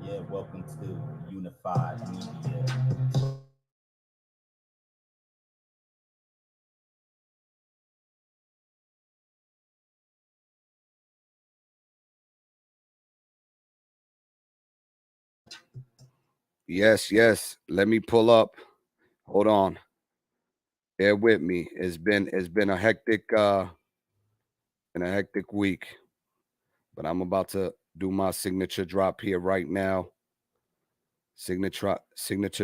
Yeah, welcome to Unified Media. Yes, yes. Let me pull up. Hold on. Bear with me. It's been a hectic week, but I'm about to do my signature drop here right now. Signature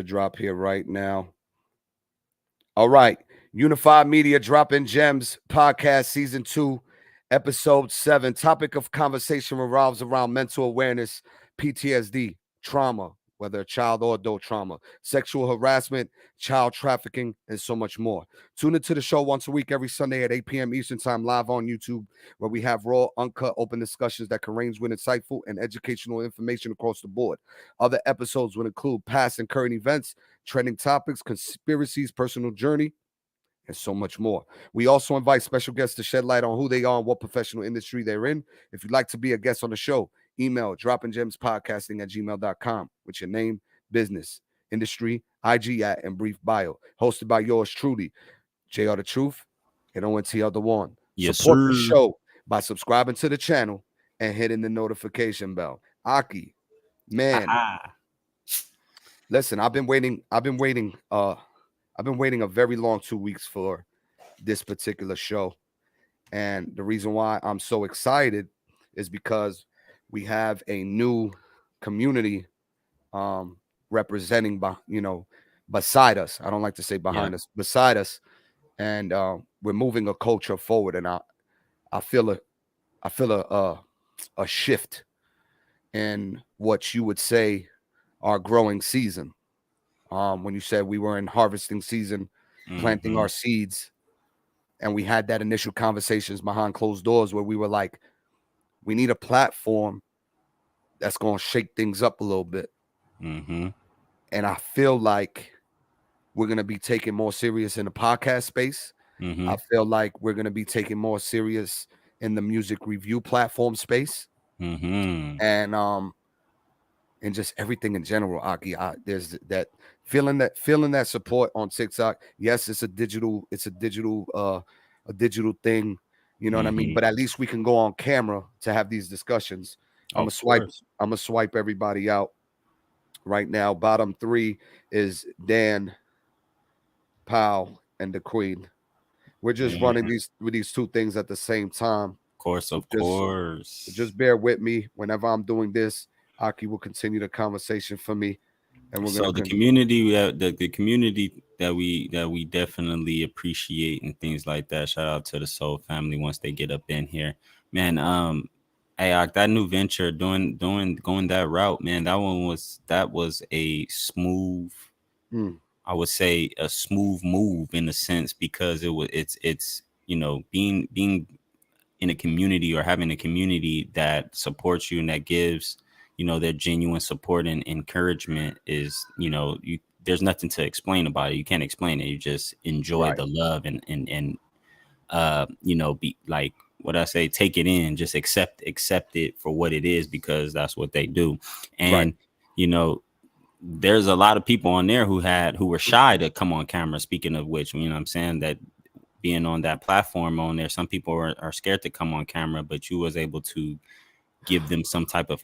drop here right now. All right. Unified Media Dropping Gems Podcast Season 2, Episode 7. Topic of conversation revolves around mental awareness, PTSD, trauma, whether child or adult trauma, sexual harassment, child trafficking, and so much more. Tune into the show once a week, every Sunday at 8 p.m. Eastern Time, live on YouTube, where we have raw, uncut, open discussions that can range with insightful and educational information across the board. Other episodes will include past and current events, trending topics, conspiracies, personal journey, and so much more. We also invite special guests to shed light on who they are and what professional industry they're in. If you'd like to be a guest on the show, email droppinggemspodcasting@gmail.com with your name, business, industry, IG at, and brief bio. Hosted by yours truly, JR The Truth and ONTL The One. Yes, Support the sir. show by subscribing to the channel and hitting the notification bell. Aki, man, Haha. listen, I've been waiting a very long 2 weeks for this particular show. And the reason why I'm so excited is because we have a new community um representing beside us. I don't like to say Yeah. behind us, beside us. And we're moving a culture forward. And I feel a shift in what you would say our growing season. When you said we were in harvesting season, planting Mm-hmm. our seeds, and we had that initial conversations behind closed doors where we were like, we need a platform that's going to shake things up a little bit. Mm-hmm. And I feel like we're going to be taken more serious in the podcast space. Mm-hmm. I feel like we're going to be taken more serious in the music review platform space. Mm-hmm. And and just everything in general, Aki. There's that feeling that support on TikTok. Yes, a digital thing. You know what I mean? Mm-hmm. But at least we can go on camera to have these discussions. I'm gonna Of swipe. course. I'm gonna swipe everybody out right now. Bottom three is Dan, Powell, and the Queen. We're just running Mm-hmm. these two things at the same time. Of course. So Of just course. bear with me. Whenever I'm doing this, Aki will continue the conversation for me, and we're So gonna the community, the community that we definitely appreciate and things like that. Shout out to the Soul family once they get up in here, man. Hey, that new venture doing going that route, man. That was a smooth, Mm, I would say a smooth move in a sense because it's being in a community or having a community that supports you and that gives their genuine support and encouragement is there's nothing to explain about it. You can't explain it. You just enjoy right, the love and be like what I say, take it in, just accept it for what it is because that's what they do. right. And you know there's a lot of people on there who were shy to come on camera, speaking of which, what I'm saying, that being on that platform on there, some people are scared to come on camera, but you was able to give them some type of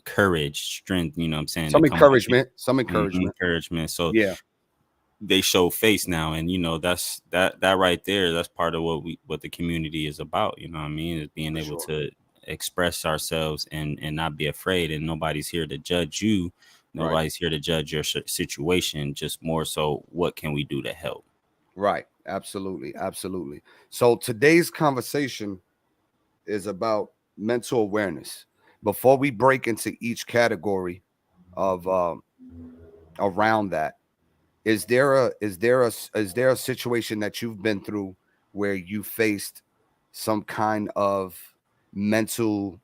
courage, strength, what I'm saying, to Some come on encouragement. Some camera. encouragement. Encouragement. So Yeah, they show face now, and that right there, that's part of what the community is about. You know what I mean? Is being for able sure. to express ourselves and not be afraid. And nobody's here to judge you. Right, Nobody's here to judge your situation. Just more so, what can we do to help? right. Absolutely, absolutely. So today's conversation is about mental awareness. Before we break into each category of around that, is there a situation that you've been through where you faced some kind of mental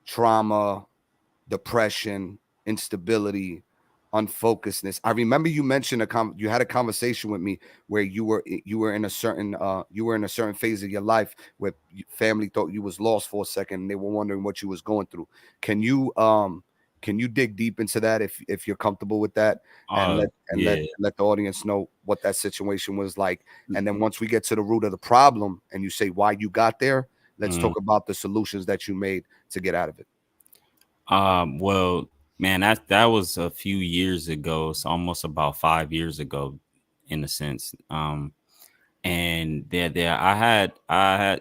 trauma, depression, instability, unfocusedness? I remember you mentioned you had a conversation with me where you were in a certain phase of your life where family thought you was lost for a second and they were wondering what you was going through. Can you Can you dig deep into that if you're comfortable with that, and Yeah. let the audience know what that situation was like? And then once we get to the root of the problem and you say why you got there, let's talk about the solutions that you made to get out of it. Well, man, that was a few years ago. It's almost about 5 years ago, in a sense. And there I had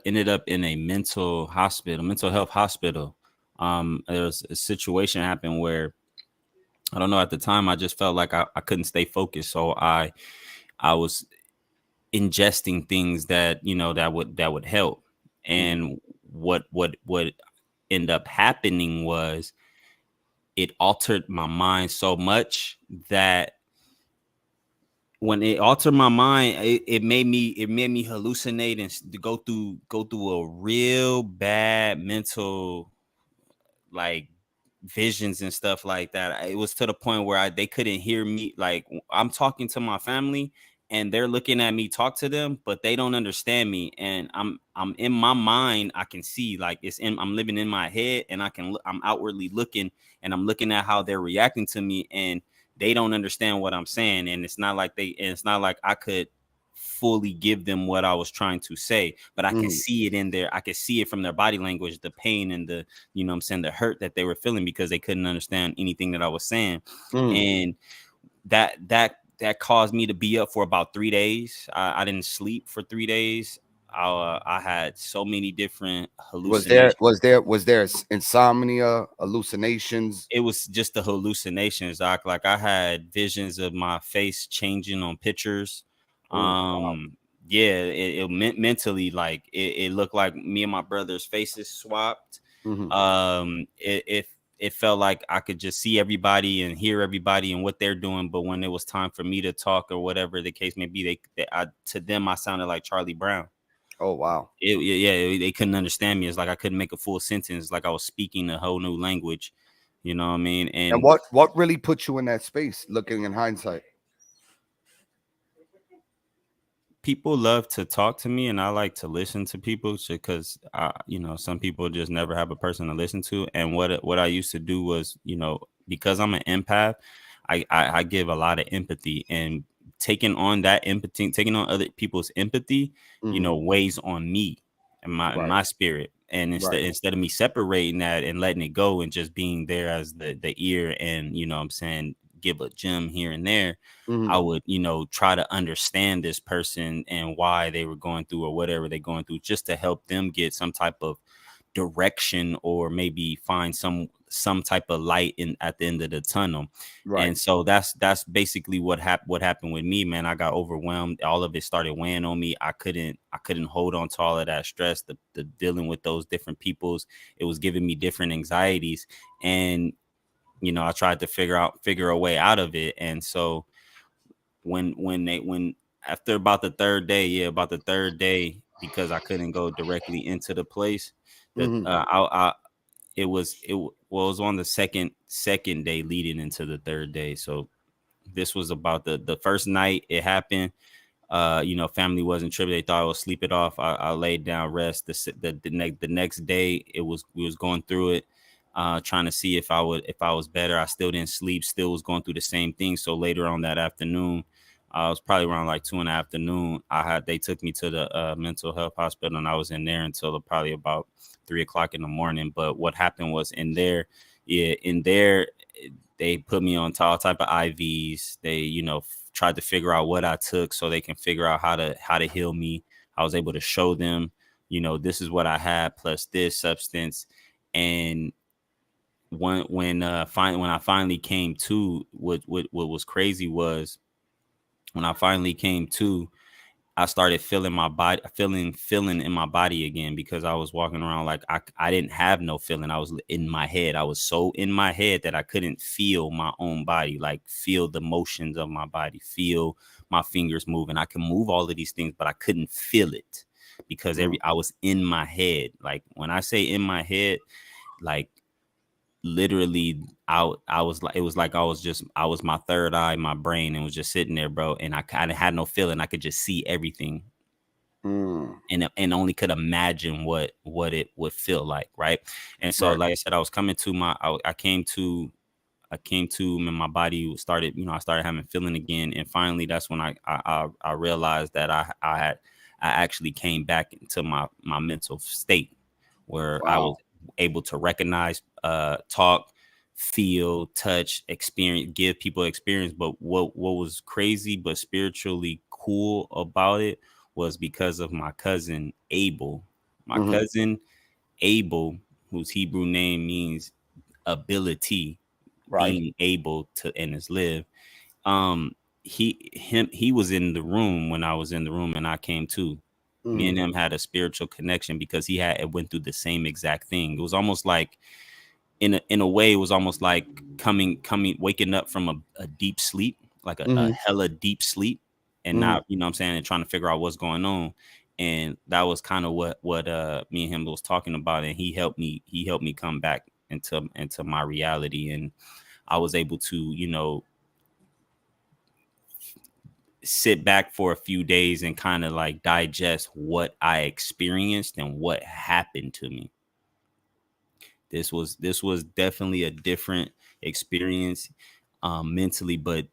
ended up in a mental health hospital. There was a situation happened where I don't know, at the time I just felt like I couldn't stay focused. So I was ingesting things that, that would help. And what ended up happening was it altered my mind so much that when it altered my mind, it made me hallucinate and go through a real bad mental, like, visions and stuff like that. It was to the point where they couldn't hear me. Like, I'm talking to my family and they're looking at me talk to them, but they don't understand me. And I'm in my mind, I can see, like, I'm living in my head, and I'm outwardly looking, and I'm looking at how they're reacting to me, and they don't understand what I'm saying. And it's not like I could fully give them what I was trying to say, but I can see it in there. I can see it from their body language, the pain and the, what I'm saying, the hurt that they were feeling because they couldn't understand anything that I was saying. And that caused me to be up for about 3 days. I didn't sleep for 3 days. I had so many different hallucinations. Was there insomnia, hallucinations? It was just the hallucinations, Doc. Like, I had visions of my face changing on pictures. Wow. Yeah, it meant mentally, like, it looked like me and my brother's faces swapped. It felt like I could just see everybody and hear everybody and what they're doing, but when it was time for me to talk or whatever the case may be, to them I sounded like Charlie Brown. Oh wow. They couldn't understand me. It's like I couldn't make a full sentence, like I was speaking a whole new language. You know what I mean? And And what really put you in that space, looking in hindsight? people love to talk to me, and I like to listen to people because some people just never have a person to listen to. And what I used to do was, because I'm an empath, I give a lot of empathy, and taking on other people's empathy, weighs on me and my spirit. And instead of me separating that and letting it go and just being there as the ear and, what I'm saying, give a gem here and there, I would, try to understand this person and why they were going through or whatever they're going through, just to help them get some type of direction or maybe find some type of light at the end of the tunnel. And so that's basically what happened with me, man. I got overwhelmed. All of it started weighing on me. I couldn't hold on to all of that stress, the dealing with those different peoples. It was giving me different anxieties, and I tried to figure a way out of it. And so when after about the third day, because I couldn't go directly into the place, that it was on the second day leading into the third day. So this was about the first night it happened. Family wasn't tripping. They thought I would sleep it off. I laid down, rest. The next day, we was going through it, trying to see if I was better. I still didn't sleep. Still was going through the same thing. So later on that afternoon, I was probably around like 2 in the afternoon. They took me to the mental health hospital, and I was in there until probably about 3 o'clock in the morning. But what happened was in there, they put me on all type of IVs. They, tried to figure out what I took so they can figure out how to heal me. I was able to show them, this is what I had plus this substance. And when I finally came to, what was crazy was when I finally came to, I started feeling my body, feeling in my body again, because I was walking around like I didn't have no feeling. I was in my head. I was so in my head that I couldn't feel my own body, like feel the motions of my body, feel my fingers moving. I can move all of these things, but I couldn't feel it because I was in my head. Like, when I say in my head, like, literally I was like, it was like I was my third eye, my brain, and was just sitting there, bro. And I kind of had no feeling. I could just see everything, and only could imagine what it would feel like, right? And so, like I said, I was coming to I came to came to, and my body started, I started having feeling again. And finally, that's when I realized that I actually came back into my mental state where I was Wow. able to recognize, talk, feel, touch, experience, give people experience. But what was crazy but spiritually cool about it was because of my cousin Abel. My Mhm. cousin Abel, whose Hebrew name means ability, Right. being able to, and is live. Um, he was in the room when I was in the room, and I came too. Me Mhm. and him had a spiritual connection because it went through the same exact thing. It was almost like, in a way, it was almost like waking up from a deep sleep, like a Mhm. hella deep sleep, and Mhm. not, what I'm saying, and trying to figure out what's going on. And that was kind of what me and him was talking about, and he helped me come back into my reality, and I was able to, sit back for a few days and kind of like digest what I experienced and what happened to me. This was definitely a different experience, mentally, but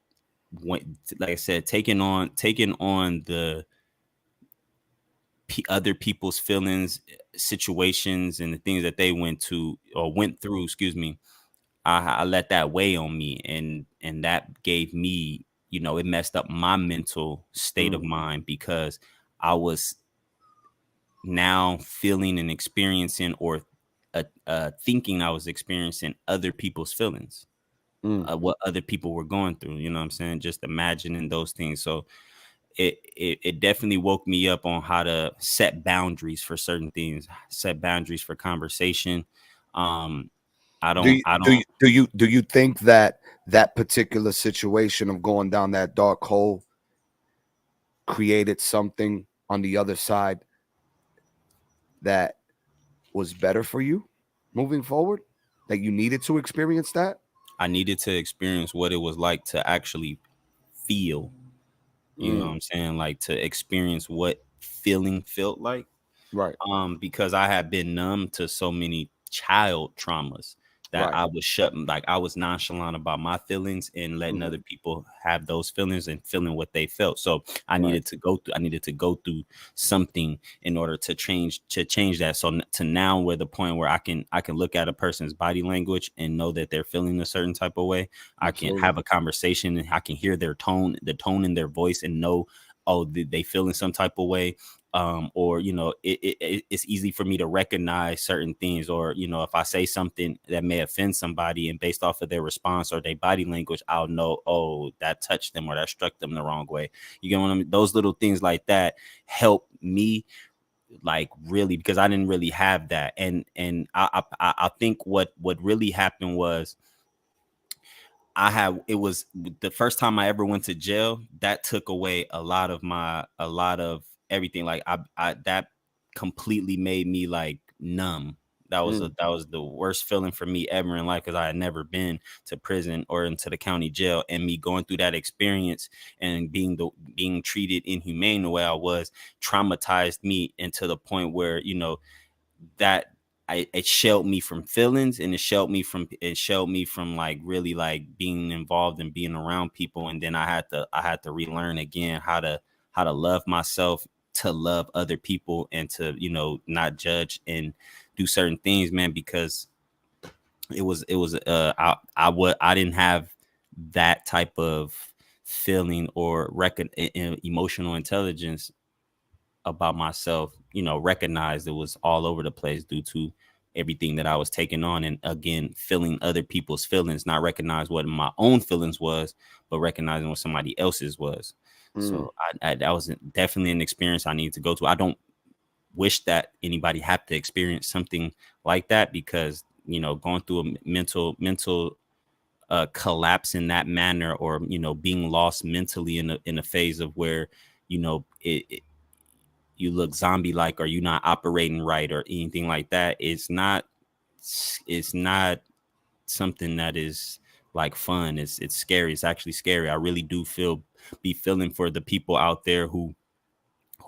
like I said, taking on the other people's feelings, situations, and the things that they went through. Excuse me. I let that weigh on me, and that gave me, it messed up my mental state of Mhm. mind, because I was now feeling and experiencing, or thinking I was experiencing other people's feelings, Mhm. what other people were going through. You know what I'm saying? Just imagining those things. So it definitely woke me up on how to set boundaries for certain things, set boundaries for conversation. Um, I Do don't, you, I do don't, you do you do you think that that particular situation of going down that dark hole created something on the other side that was better for you moving forward? That you needed to experience that? I needed to experience what it was like to actually feel, you know what Mm. I'm saying? Like, to experience what feeling felt like. Right. Because I had been numb to so many child traumas that Right. I was like I was nonchalant about my feelings and letting Mhm. other people have those feelings and feeling what they felt. So Right. I needed to go through something in order to change that. So to now, we're the point where I can look at a person's body language and know that they're feeling a certain type of way. I can Absolutely. have a conversation and I can hear the tone in their voice, and know, oh, they feel in some type of way. Or, it's easy for me to recognize certain things, or, if I say something that may offend somebody, and based off of their response or their body language, I'll know, oh, that touched them or that struck them the wrong way. You get what I mean? Those little things like that help me, like, really, because I didn't really have that. And I think what really happened was, it was the first time I ever went to jail. That took away a lot of everything. Like, that completely made me like numb. Mm. That was the worst feeling for me ever in life, because I had never been to prison or into the county jail, and me going through that experience and being treated inhumane the way I was traumatized me, into the point where, that it shelled me from feelings, and it shelled me from like really like being involved and being around people. And then I had to relearn again how to love myself, to love other people, and to, not judge and do certain things, man, because I didn't have that type of feeling or emotional intelligence about myself, recognized. It was all over the place due to everything that I was taking on. And again, feeling other people's feelings, not recognize what my own feelings was, but recognizing what somebody else's was. Mm. So that was definitely an experience I need to go to. I don't wish that anybody had to experience something like that, because, going through a mental collapse in that manner, or, being lost mentally in a phase of where, you look zombie like, or you're not operating right, or anything like that. It's not something that is like fun. It's scary. It's actually scary. I really do be feeling for the people out there who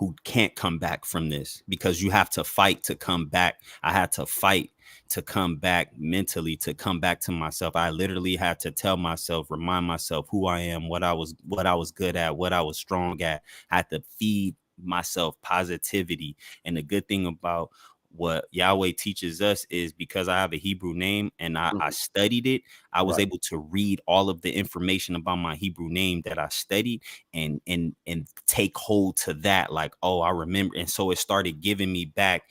who can't come back from this, because you have to fight to come back. I had to fight to come back mentally, to come back to myself. I literally had to tell myself, remind myself who I am, what I was good at, what I was strong at. I had to feed myself positivity. And the good thing about what Yahweh teaches us is, because I have a Hebrew name and I studied it, I was able to read all of the information about my Hebrew name that I studied and take hold to that. Like, oh, I remember. And so it started giving me back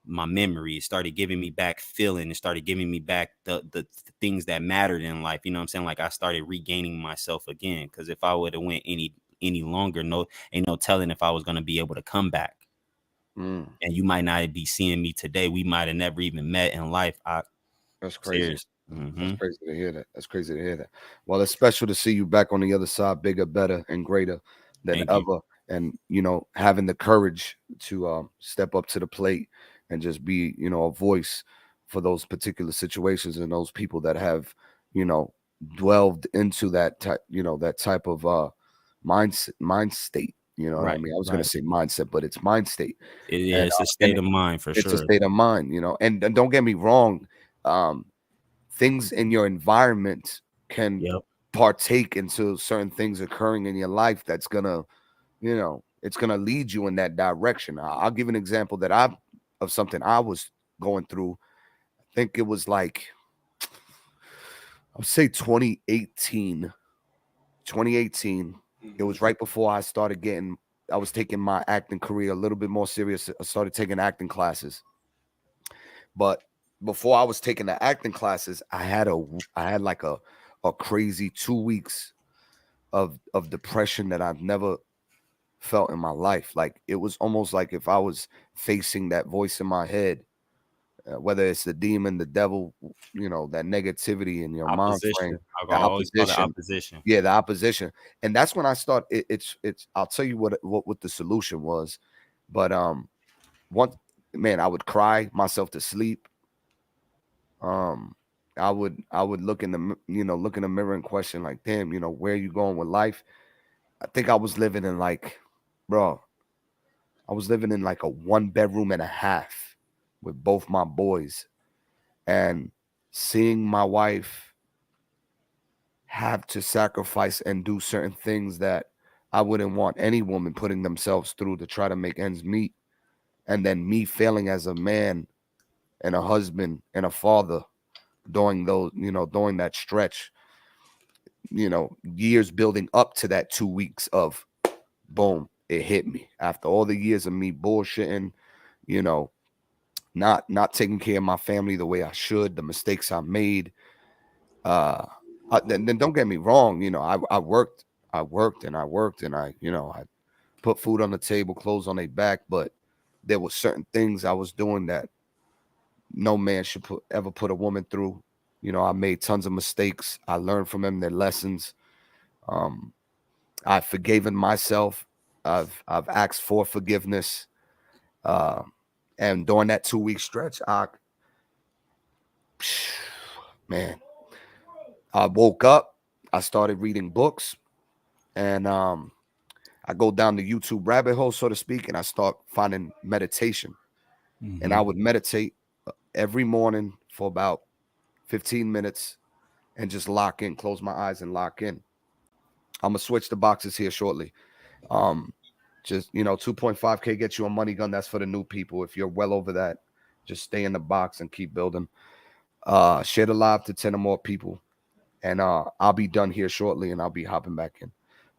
my memory. It started giving me back feeling. It started giving me back the things that mattered in life. You know what I'm saying? Like, I started regaining myself again. Because if I would have went any longer, ain't no telling if I was going to be able to come back. And you might not be seeing me today. We might have never even met in life. That's crazy. Mm-hmm. That's crazy to hear that. That's crazy to hear that. Well, it's special to see you back on the other side, bigger, better, and greater than ever. And, you know, having the courage to step up to the plate and just be, you know, a voice for those particular situations and those people that have, you know, dwelled into that type, you know, that type of mind state. You know what I mean? I was going to say mindset, but it's mind state. It's a state of mind for sure. It's a state of mind, you know. And don't get me wrong. Things in your environment can partake into certain things occurring in your life that's gonna, you know, it's gonna lead you in that direction. I'll give an example of something I was going through. I think it was like, I would say 2018. It was right before I was taking my acting career a little bit more serious. I started taking acting classes. But before I was taking the acting classes, I had like a crazy 2 weeks of depression that I've never felt in my life. Like, it was almost like if I was facing that voice in my head, whether it's the demon, the devil, you know, that negativity in your mind frame, the opposition. Yeah, the opposition. And that's when I start. It's. I'll tell you what the solution was, but one man, I would cry myself to sleep. I would look in the mirror and question, like, damn, you know, where are you going with life? I think I was living in like, bro, I was living in like a 1 bedroom and a half with both my boys, and seeing my wife have to sacrifice and do certain things that I wouldn't want any woman putting themselves through to try to make ends meet, and then me failing as a man and a husband and a father during that stretch, you know, years building up to that 2 weeks of boom, it hit me after all the years of me bullshitting, you know, not taking care of my family the way I should, the mistakes I made. Then don't get me wrong, you know, I worked and I, you know, I put food on the table, clothes on their back, but there were certain things I was doing that no man should ever put a woman through. You know, I made tons of mistakes. I learned from them their lessons. I've forgiven myself. I've asked for forgiveness. And during that 2 week stretch, I woke up. I started reading books, and I go down the YouTube rabbit hole, so to speak, and I start finding meditation. And I would meditate every morning for about 15 minutes and just lock in, close my eyes and lock in. I'm gonna switch the boxes here shortly. Just, you know, 2.5K gets you a money gun. That's for the new people. If you're well over that, just stay in the box and keep building. Share the live to 10 or more people, and I'll be done here shortly, and I'll be hopping back in.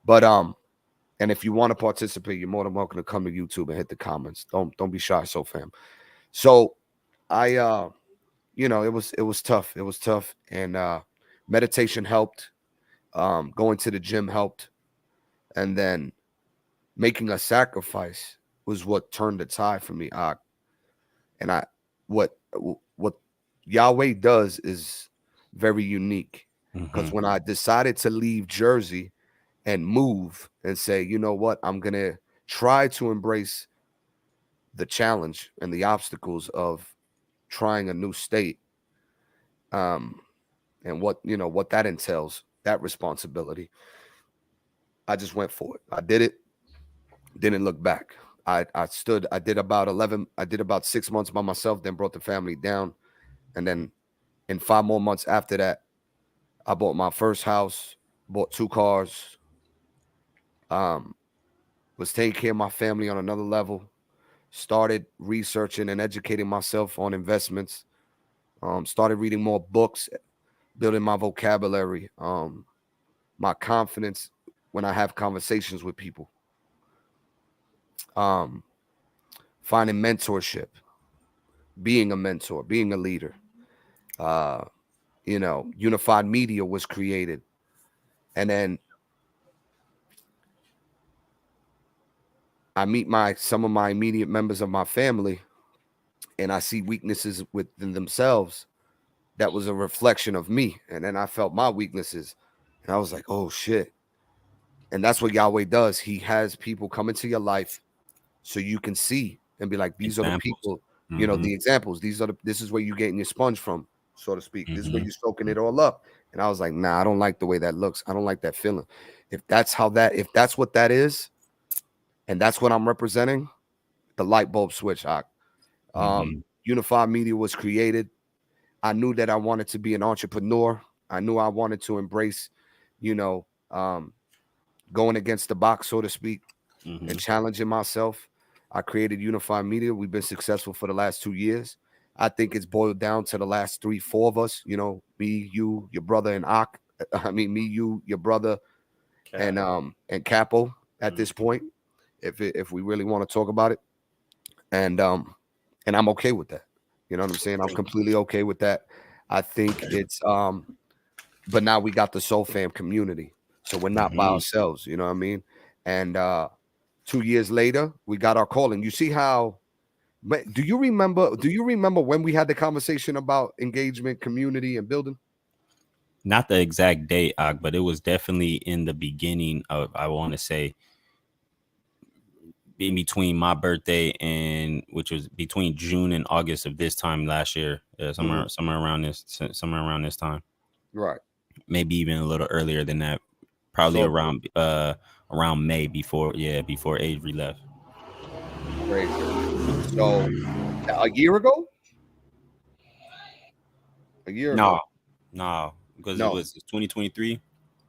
But and if you want to participate, you're more than welcome to come to YouTube and hit the comments. Don't be shy, so fam. So I you know, it was tough. It was tough, and meditation helped. Going to the gym helped, and then making a sacrifice was what turned the tide for me. And what Yahweh does is very unique, because when I decided to leave Jersey and move and say, you know what, I'm gonna try to embrace the challenge and the obstacles of trying a new state, and what that entails, that responsibility. I just went for it. I did it. Didn't look back. I did about 6 months by myself, then brought the family down. And then in 5 more months after that, I bought my first house, bought 2 cars, was taking care of my family on another level, started researching and educating myself on investments, started reading more books, building my vocabulary, my confidence when I have conversations with people, finding mentorship, being a mentor, being a leader. Unified Media was created. And then I meet some of my immediate members of my family, and I see weaknesses within themselves that was a reflection of me. And then I felt my weaknesses, and I was like, oh shit. And that's what Yahweh does. He has people come into your life so you can see and be like, these are the Examples. people, Mm-hmm. the examples. This is where you're getting your sponge from, so to speak. This is where Mm-hmm. you're soaking it all up. And I was like, nah, I don't like the way that looks. I don't like that feeling. If that's what that is, and that's what I'm representing, the light bulb switch. Mm-hmm. Unified Media was created. I knew that I wanted to be an entrepreneur. I knew I wanted to embrace, going against the box, so to speak, Mm-hmm. and challenging myself. I created Unified Media. We've been successful for the last 2 years. I think it's boiled down to the last 3, 4 of us, me, you, your brother, and me, you, your brother, and Capo at this point, if we really want to talk about it. And I'm okay with that. You know what I'm saying? I'm completely okay with that. I think it's but now we got the Soul Fam community. So we're not by ourselves, you know what I mean? And 2 years later, we got our calling. You see how do you remember when we had the conversation about engagement, community, and building? Not the exact date, but it was definitely in the beginning of, I want to say, in between my birthday and which was between June and August of this time last year, somewhere around this time, Right. maybe even a little earlier than that, probably So around May before Avery left. crazy. So a year ago? A year ago. No, because it No. was 2023.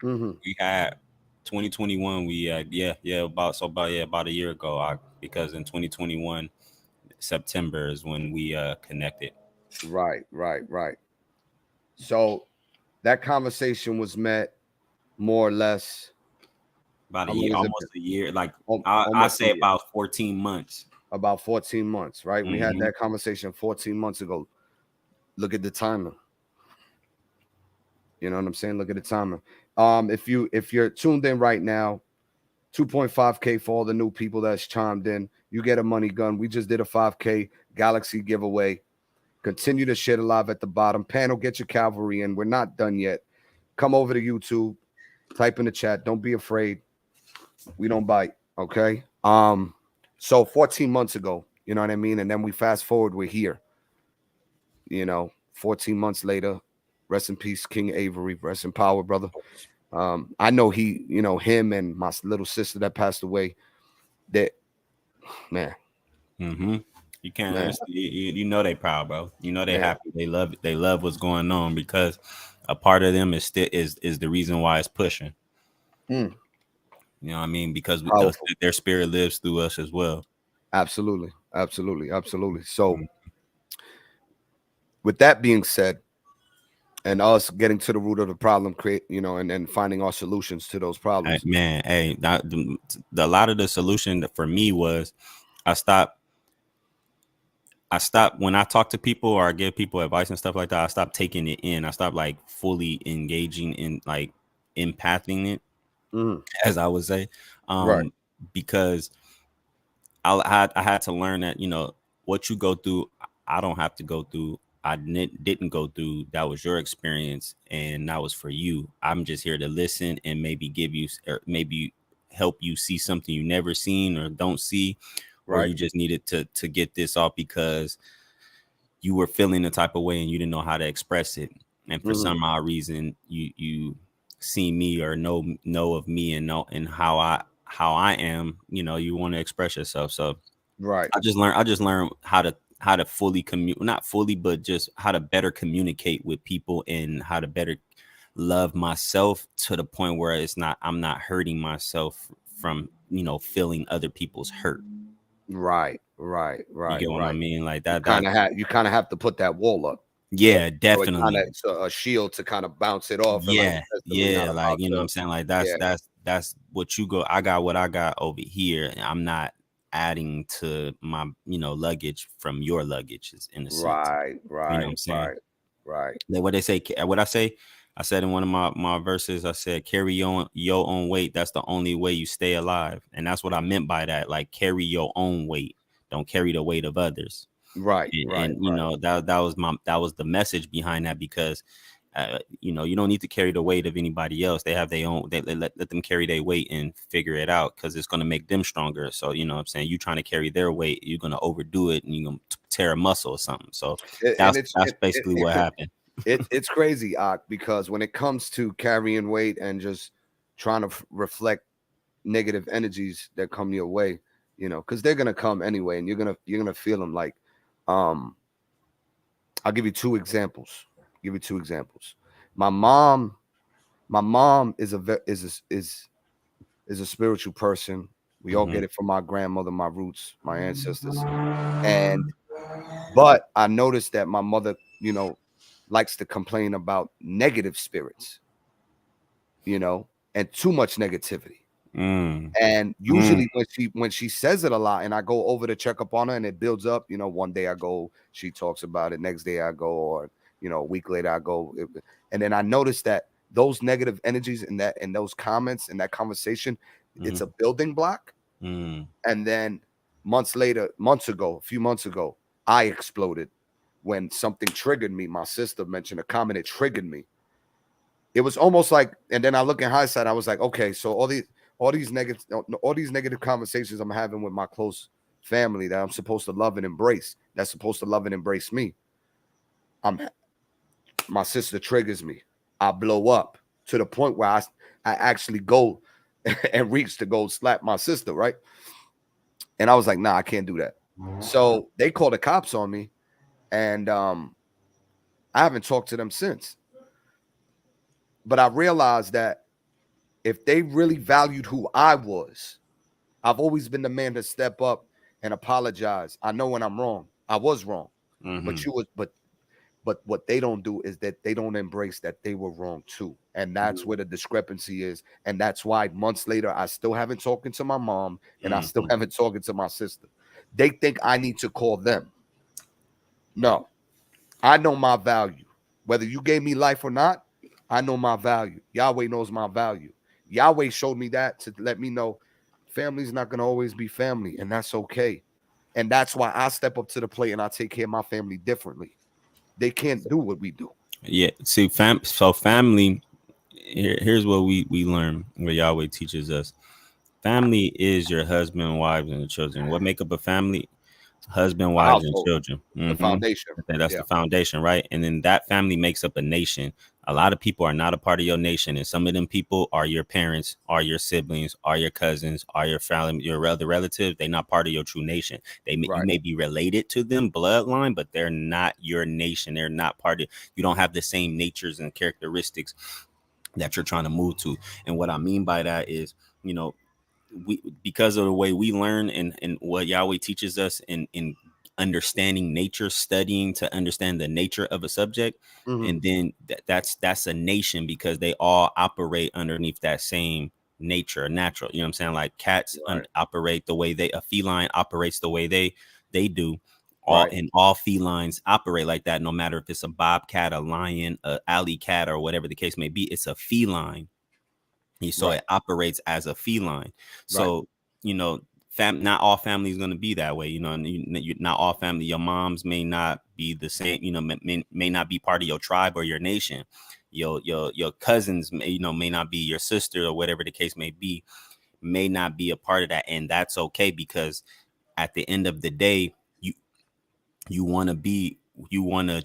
We had 2021. We had about a year ago. Because in 2021 September is when we connected. Right. So that conversation was met more or less About a how year, long has it almost been? a year. Like I Almost a say year. about 14 months. About 14 months, right? We had Mm-hmm. that conversation 14 months ago. Look at the timer. You know what I'm saying? Look at the timer. If you're tuned in right now, 2.5K for all the new people that's chimed in. You get a money gun. We just did a 5K Galaxy giveaway. Continue to share the live at the bottom. Panel, get your cavalry in. We're not done yet. Come over to YouTube. Type in the chat. Don't be afraid. We don't bite. Okay. So 14 months ago, you know what I mean? And then we fast forward, we're here. 14 months later, rest in peace, King Avery. Rest in power, brother. I know him and my little sister that passed away. That man. Mm-hmm. You can't Man. you know they proud, bro. You know they Man. happy. They love what's going on, because a part of them is still is the reason why it's pushing. Mm. You know what I mean? Because Powerful. their spirit lives through us as well. Absolutely. So with that being said, and us getting to the root of the problem, and then finding our solutions to those problems. A lot of the solution for me was I stopped when I talk to people or I give people advice and stuff like that. I stopped taking it in. I stopped like fully engaging in like empathing it, as I would say, Right. because I had to learn that what you go through, I don't have to go through. I didn't go through. That was your experience, and that was for you. I'm just here to listen and maybe give you, or maybe help you see something you never seen or don't see, or Right. you just needed to get this off because you were feeling the type of way and you didn't know how to express it, and for some odd reason you see me or know of me and know and how how I am, you want to express yourself. So Right. I just learned how to fully not fully, but just how to better communicate with people and how to better love myself to the point where I'm not hurting myself from, feeling other people's hurt. Right. You get what I mean? Like that. You kind of have to put that wall up. Yeah, So it kind definitely. of it's a shield to kind of bounce it off, and like you Yeah, said, so we're yeah, not like about you know what to. I'm saying? Like Yeah. that's what you go. I got what I got over here, and I'm not adding to my, luggage from your luggage in a sense. Right. You know what Right. I'm saying? Right. Right. Like what they say, what I say, I said in one of my verses, I said, carry your own weight. That's the only way you stay alive. And that's what I meant by that. Like carry your own weight. Don't carry the weight of others. Right. And Right. that was the message behind that, because you don't need to carry the weight of anybody else. They have their own. They let them carry their weight and figure it out, because it's going to make them stronger. So you know what I'm saying, you trying to carry their weight, you're going to overdo it and you're going to tear a muscle or something. So And that's basically what happened. it's crazy, because when it comes to carrying weight and just trying to reflect negative energies that come your way, because they're gonna come anyway, and you're gonna feel them. Like, um, I'll give you two examples. My mom, is is a spiritual person. We all get Mhm. it from my grandmother, my roots, my ancestors, and but I noticed that my mother, likes to complain about negative spirits, and too much negativity. Mm. And Mm. usually when she says it a lot, and I go over to check up on her, and it builds up, one day I go, she talks about it, next day I go, or a week later I go, and then I notice that those negative energies and those comments and that conversation, it's a Mhm. building block. Mm. And then a few months ago, I exploded when something triggered me. My sister mentioned a comment, it triggered me. It was almost like, and then I look in hindsight, I was like, okay, so all these negative conversations I'm having with my close family that I'm supposed to love and embrace, that's supposed to love and embrace me. I'm My sister triggers me. I blow up to the point where I actually go and reach to go slap my sister, right? And I was like, nah, I can't do that. So they called the cops on me, and I haven't talked to them since. But I realized that if they really valued who I was, I've always been the man to step up and apologize. I know when I'm wrong. I was wrong. But Mhm. you was but what they don't do is that they don't embrace that they were wrong too. And that's where the discrepancy is. And that's why months later I still haven't talking to my mom, and I still Mhm. haven't talking to my sister. They think I need to call them. No, I know my value. Whether you gave me life or not, I know my value. Yahweh knows my value. Yahweh showed me that to let me know family's not going to always be family, and that's okay. And that's why I step up to the plate and I take care of my family differently. They can't do what we do. Yeah. See, family. Here's what we learn. What Yahweh teaches us. Family is your husband, wives, and children. What make up a family? Husband, A wives, and household, children. the foundation. That's Yeah, the foundation, right? And then that family makes up a nation. A lot of people are not a part of your nation, and some of them people are your parents, are your siblings, are your cousins, are your family, your other relatives. They're not part of your true nation. You right, may be related to them bloodline, but they're not your nation. They're not part of. You don't have the same natures and characteristics that you're trying to move to. And what I mean by that is, you know, we, because of the way we learn and what Yahweh teaches us in understanding nature, studying to understand the nature of a subject, hmm, and then that's a nation, because they all operate underneath that same nature, natural. You know what I'm saying? Like cats right, operate the way a feline operates the way they do. right, All felines operate like that, no matter if it's a bobcat, a lion, a alley cat, or whatever the case may be. It's a feline, so right, it operates as a feline. right, So not all families going to be that way, and not all family. Your moms may not be the same, may not be part of your tribe or your nation. Your cousins may not be your sister, or whatever the case may be, may not be a part of that, and that's okay, because at the end of the day, you want to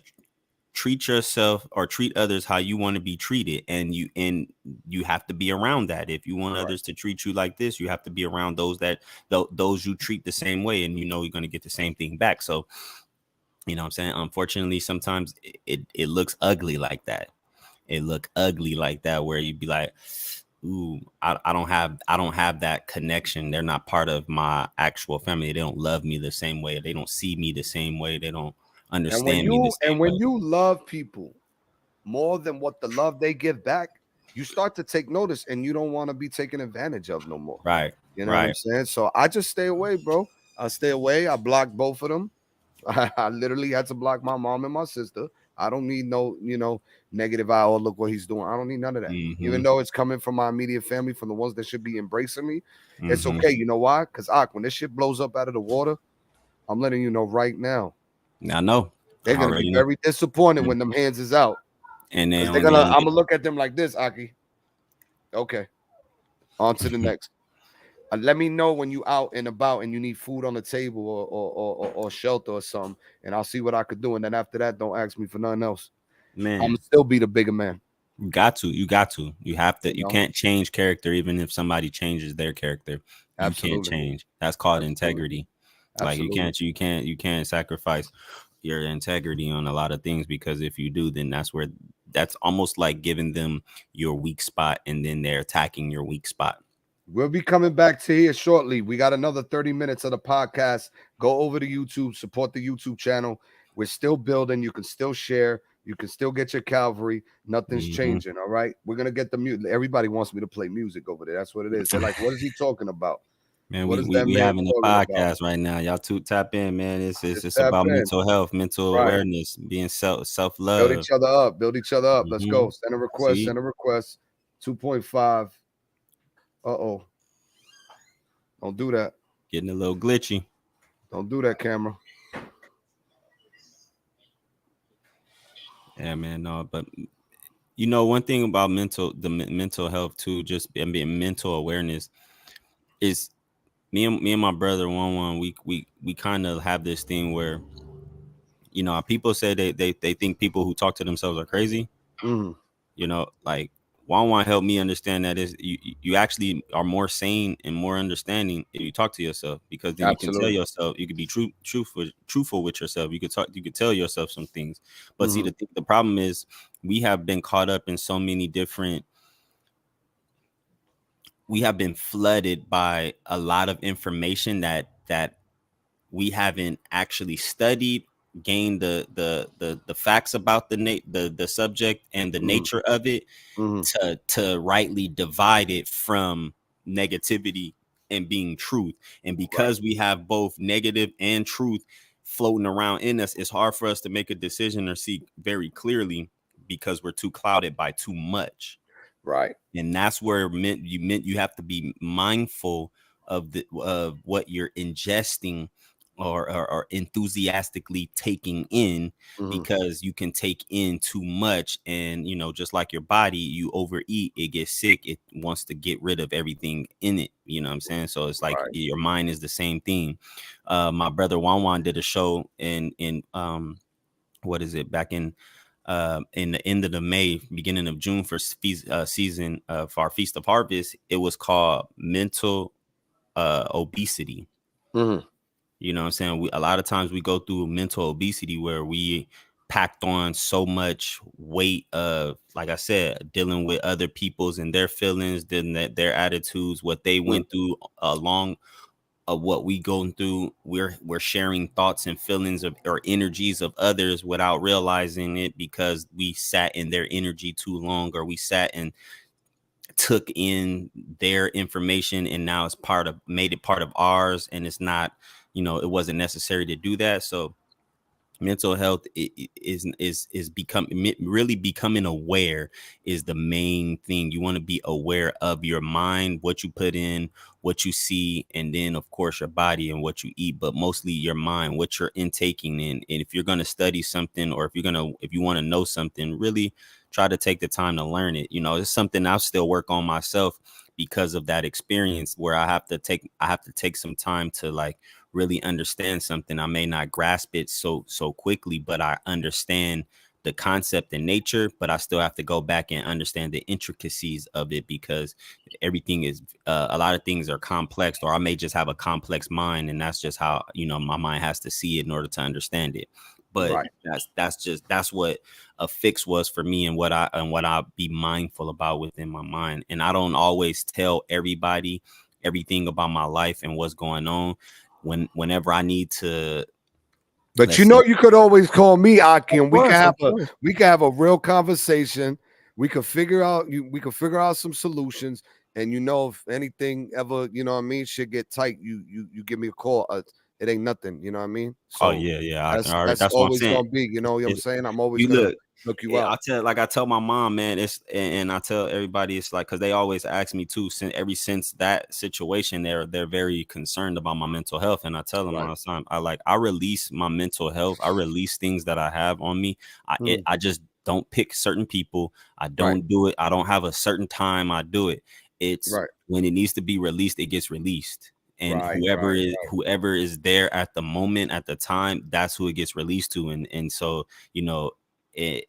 treat yourself or treat others how you want to be treated, and you have to be around that. If you want others to treat you like this, you have to be around those that those you treat the same way, and you're going to get the same thing back. So, you know what I'm saying? Unfortunately, sometimes it looks ugly like that. It look ugly like that, where you'd be like, ooh, I don't have that connection. They're not part of my actual family. They don't love me the same way. They don't see me the same way. They don't understand me the same when way. you love people more than what the love they give back, you start to take notice, and you don't want to be taken advantage of no more. Right. You know what I'm saying? So I just stay away, bro. I stay away. I blocked both of them. I literally had to block my mom and my sister. I don't need no, negative eye. Oh, look what he's doing. I don't need none of that. Even though it's coming from my immediate family, from the ones that should be embracing me, it's okay. You know why? Because when this shit blows up out of the water, I'm letting you know right now. I know. They're gonna be very disappointed when them hands is out. And then I'm gonna look at them like this, Aki. Okay. On to the next. Let me know when you out and about and you need food on the table or shelter or something, and I'll see what I could do. And then after that, don't ask me for nothing else. Man, I'm gonna still be the bigger man. You got to. You have to. You can't change character, even if somebody changes their character. You can't change. That's called integrity. Like you can't sacrifice your integrity on a lot of things, because if you do, then that's almost like giving them your weak spot, and then they're attacking your weak spot. We'll be coming back to here shortly. We got another 30 minutes of the podcast. Go over to YouTube, support the YouTube channel. We're still building. You can still share. You can still get your Calvary. Nothing's changing. All right. We're gonna get the music. Everybody wants me to play music over there. That's what it is. They're like, what is he talking about? Man, we having a podcast right now. Y'all tap in, man. It's about mental health, mental awareness, being self-love. Build each other up. Let's go. Send a request. 2.5. Uh-oh. Don't do that. Getting a little glitchy. Don't do that, camera. Yeah, man. No, but one thing about mental health too, just being mental awareness, is me and my brother one we kind of have this thing where, people say they think people who talk to themselves are crazy. Like Juan helped me understand that is you actually are more sane and more understanding if you talk to yourself, because then you can tell yourself, you could be truthful with yourself. You could tell yourself some things. But see, the problem is we have been caught up in so many different. We have been flooded by a lot of information that we haven't actually studied, gained the facts about the subject and the nature of it, to rightly divide it from negativity and being truth. And because we have both negative and truth floating around in us, it's hard for us to make a decision or see very clearly, because we're too clouded by too much. Right. And that's where you have to be mindful of what you're ingesting or enthusiastically taking in, because you can take in too much, and just like your body, you overeat, it gets sick, it wants to get rid of everything in it. You know what I'm saying? So it's like your mind is the same thing. My brother Juan did a show in what is it, back in the end of the May, beginning of June, for season for our Feast of Harvest. It was called mental obesity. You know what I'm saying? A lot of times we go through mental obesity where we packed on so much weight of, like I said, dealing with other people's and their feelings, then their attitudes, what they went through along of what we going through. We're sharing thoughts and feelings or energies of others without realizing it, because we sat in their energy too long, or we sat and took in their information, and now it's made it part of ours, and it's not, it wasn't necessary to do that. So mental health is becoming aware is the main thing. You want to be aware of your mind, what you put in, what you see, and then of course your body and what you eat, but mostly your mind, what you're intaking in. And if you're going to study something, or if you want to know something, really try to take the time to learn it. It's something I still work on myself, because of that experience where I have to take some time to like really understand something. I may not grasp it so quickly, but I understand the concept in nature, but I still have to go back and understand the intricacies of it, because everything is a lot of things are complex, or I may just have a complex mind, and that's just how, you know, my mind has to see it in order to understand it. But Right. that's what a fix was for me, and what I be mindful about within my mind. And I don't always tell everybody everything about my life and what's going on. Whenever I need to, But you let's know, say, you could always call me, Aki, of and course, of course. we can have a real conversation. We could figure out some solutions. And you know, if anything ever, you know what I mean, should get tight, you give me a call. It ain't nothing, you know what I mean? Oh So yeah, yeah. I can already. that's That's what I'm always saying. gonna be, you know what I'm It's, saying? I'm always you gonna look. look you out. I tell my mom, man, it's, and I tell everybody, it's like, because they always ask me too, since that situation, they're very concerned about my mental health, and I tell them all Right. the time, I release my mental health, I release things that I have on me. I just don't pick certain people. I Right. don't do it. I don't have a certain time I do it. It's Right. when it needs to be released, it gets released. And Right. whoever is there at the moment, at the time, that's who it gets released to. And so, you know,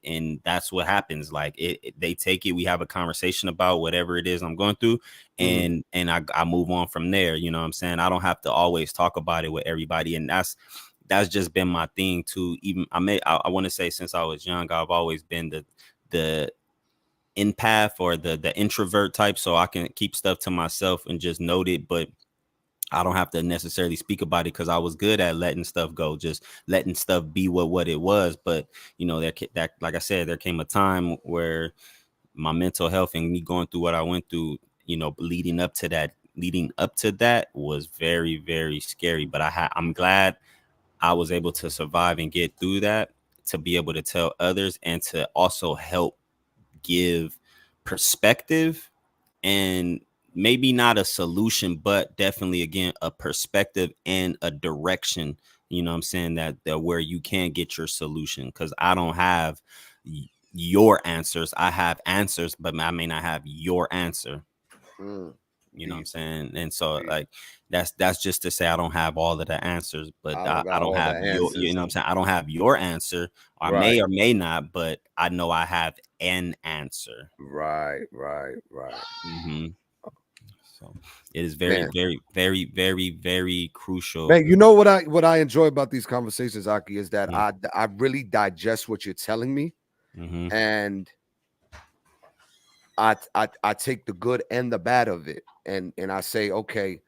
and that's what happens. Like they take it, we have a conversation about whatever it is I'm going through, and I move on from there. You know what I'm saying? I don't have to always talk about it with everybody. And that's just been my thing too. Even I want to say, since I was young, I've always been the empath, or the introvert type, so I can keep stuff to myself and just note it. But I don't have to necessarily speak about it, because I was good at letting stuff go, just letting stuff be what it was. But you know, that like I said, there came a time where my mental health and me going through what I went through, you know, leading up to that was very, very scary. But I'm glad I was able to survive and get through that, to be able to tell others, and to also help give perspective, and maybe not a solution, but definitely, again, a perspective and a direction, you know what I'm saying, that where you can get your solution. Because I don't have your answers. I have answers, but I may not have your answer. You know what I'm Peace. saying? And so, Peace. like, that's just to say I don't have all of the answers, but I don't I got don't all the have your, you answers. know what I'm saying? I don't have your answer. I Right. may or may not, but I know I have an answer. Right. hmm So it is very, Man. very, very, very, very crucial. Man, you know what I enjoy about these conversations, Aki, is that Mm-hmm. I really digest what you're telling me, Mm-hmm. and I take the good and the bad of it, and I say, okay,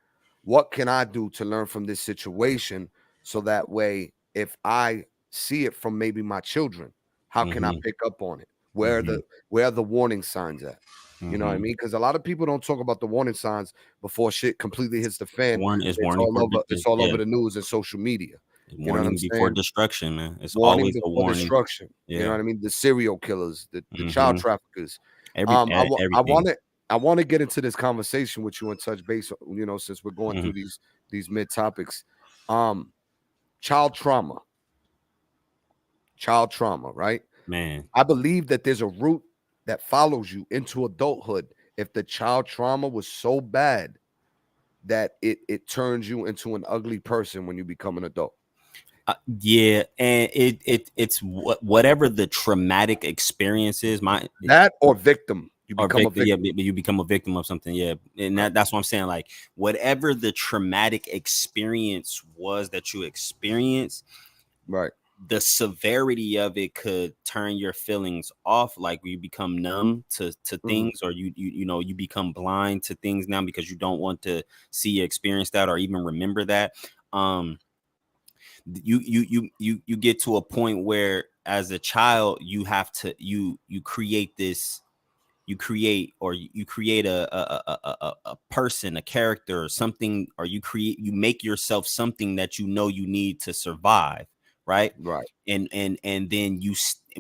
what can I do to learn from this situation, so that way, if I see it from maybe my children, how can I Mm-hmm. pick up on it? Mm-hmm. Where are the warning signs at? You know what I Mm-hmm. mean? Because a lot of people don't talk about the warning signs before shit completely hits the fan. It's Warning for it's all yeah, over the news and social media. You know what I'm warning before saying? destruction, man. It's Warning always a before warning. destruction. You know Yeah. what I mean? The serial killers, the child Mm-hmm. traffickers. I Everything. want to get into this conversation with you and touch base. You know, since we're going Mm-hmm. through these mid topics, um, child trauma, right? Man. I believe that there's a route that follows you into adulthood. If the child trauma was so bad that it turns you into an ugly person when you become an adult. Yeah, and it's whatever the traumatic experience is, That or victim, you or become a victim, yeah, victim. you become a victim of something, yeah. And Right. that's what I'm saying. Like, whatever the traumatic experience was that you experienced, Right. the severity of it could turn your feelings off. Like, you become numb to Mhm. things, or you know, you become blind to things now, because you don't want to see, experience that, or even remember that. um you get to a point where, as a child, you have to you create this, you create a person, a character, or something, or you make yourself something that you know you need to survive, right? Right. And then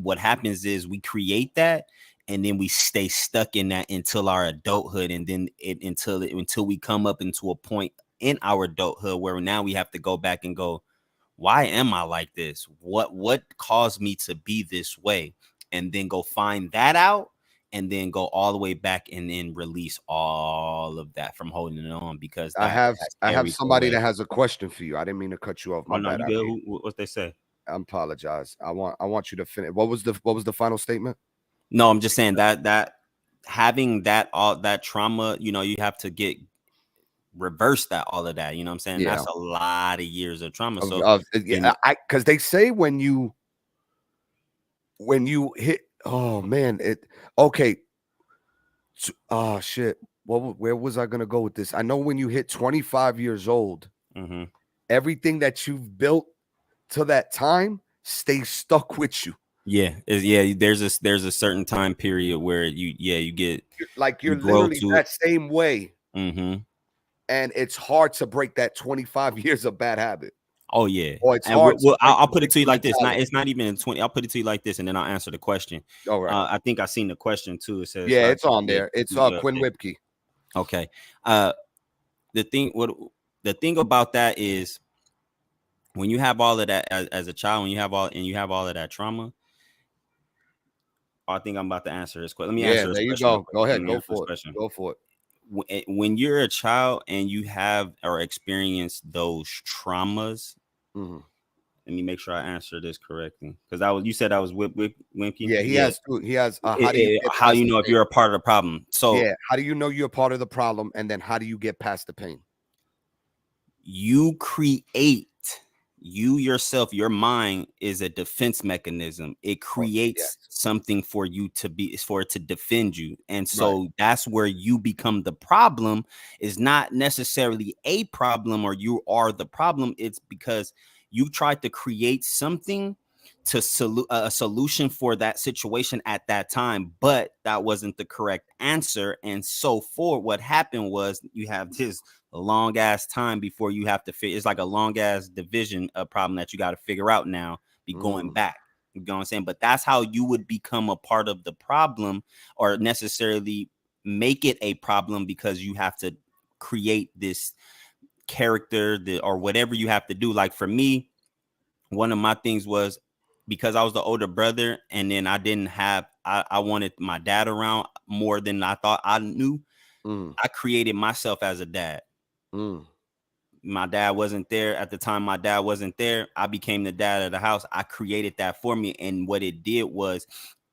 what happens is, we create that, and then we stay stuck in that until our adulthood, and then until we come up into a point in our adulthood where now we have to go back and go, why am I like this? What caused me to be this way? And then go find that out, and then go all the way back, and then release all of that from holding it on, because that has I have carried somebody away. that has a question for you. I didn't mean to cut you off. Oh My no, bad, you good? Aki. What they say? apologize. I want you to finish. What was the final statement? No, I'm just saying that having all that trauma, you know, you have to reverse all of that. You know what I'm saying? Yeah. That's a lot of years of trauma. So Yeah, because they say when you hit, oh man, okay. Oh shit. Where was I gonna go with this? I know when you hit 25 years old, everything that you've built to that time stays stuck with you. Yeah, there's a certain time period where you get You're grow literally to that same way, it. and it's hard to break that 25 years of bad habit. Oh yeah, Or it's and hard to break I'll the put it to you like this. mentality. It's not even 20. I'll put it to you like this, and then I'll answer the question. All right. I think I seen the question too. It says, Yeah, it's on yeah, there. It's yeah, Quinn Whipke. okay. The thing about that is when you have all of that as a child, when you have all of that trauma. I think I'm about to answer this question. Let me answer this There you question real go. quick. Go Let ahead. me Go answer this for it. question. Go for it. When you're a child and you have or experience those traumas, let me make sure I answer this correctly, because you said I was Wimpy. Yeah, he has two. He has How you know if you're a part of the problem? So yeah, how do you know you're a part of the problem, and then how do you get past the pain? You create you yourself. Your mind is a defense mechanism. It creates something for you for it to defend you, and so that's where you become the problem. Is not necessarily a problem or you are the problem. It's because you tried to create something to a solution for that situation at that time, but that wasn't the correct answer. And so what happened was you have this long ass time before you have to it's like a long ass division of problem that you got to figure out now, be going back. You know what I'm saying? But that's how you would become a part of the problem, or necessarily make it a problem, because you have to create this character or whatever you have to do. Like for me, one of my things was, because I was the older brother, and then I didn't have I wanted my dad around more than I thought I knew. I created myself as a dad. My dad wasn't there at the time. My dad wasn't there. I became the dad of the house. I created that for me. And what it did was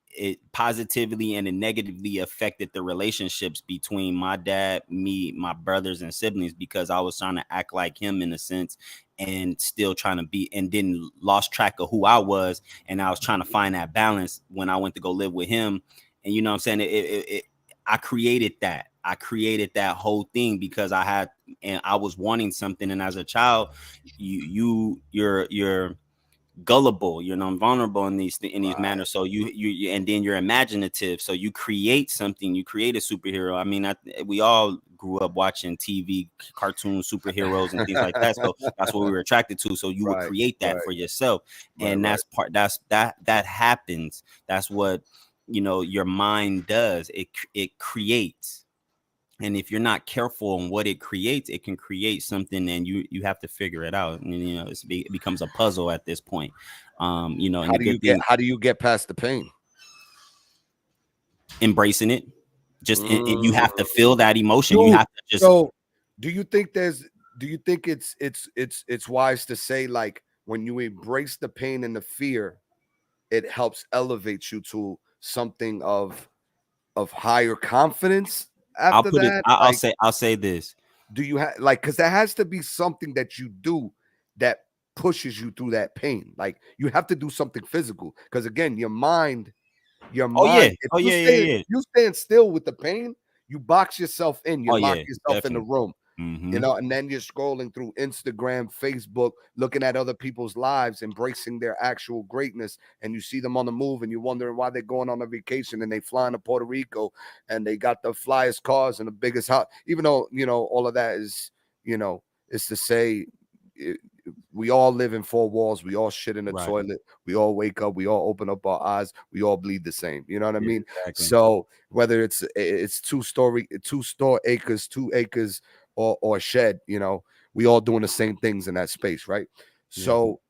it positively and it negatively affected the relationships between my dad, me, my brothers and siblings, because I was trying to act like him in a sense, and still trying to be, and then lost track of who I was. And I was trying to find that balance when I went to go live with him. And you know what I'm saying? I created that. I created that whole thing because I was wanting something. And as a child, you're gullible, you're non-vulnerable in these manners. So you and then you're imaginative. So you create something, you create a superhero. I mean, we all grew up watching TV, cartoons, superheroes and things like that. So that's what we were attracted to. So you would create that for yourself. And that happens. That's what, your mind does. It creates. And if you're not careful on what it creates, it can create something, and you have to figure it out. And it becomes a puzzle at this point. And How do you get past the pain? Embracing it. Just and you have to feel that emotion. You have to just. So, do you think it's wise to say, like, when you embrace the pain and the fear, it helps elevate you to something of higher confidence after that? I'll say this. Do you have, like, because there has to be something that you do that pushes you through that pain. Like, you have to do something physical, because again, your mind. If you stand still with the pain, you box yourself in. You lock yourself in the room. And then you're scrolling through Instagram, Facebook, looking at other people's lives, embracing their actual greatness, and you see them on the move, and you're wondering why they're going on a vacation, and they flying to Puerto Rico, and they got the flyest cars and the biggest house. Even though all of that is is to say, we all live in four walls. We all shit in the toilet. We all wake up. We all open up our eyes. We all bleed the same. You know what I mean? Exactly. So whether it's 2 acres, 2 acres, or shed, we all doing the same things in that space, right? Yeah. So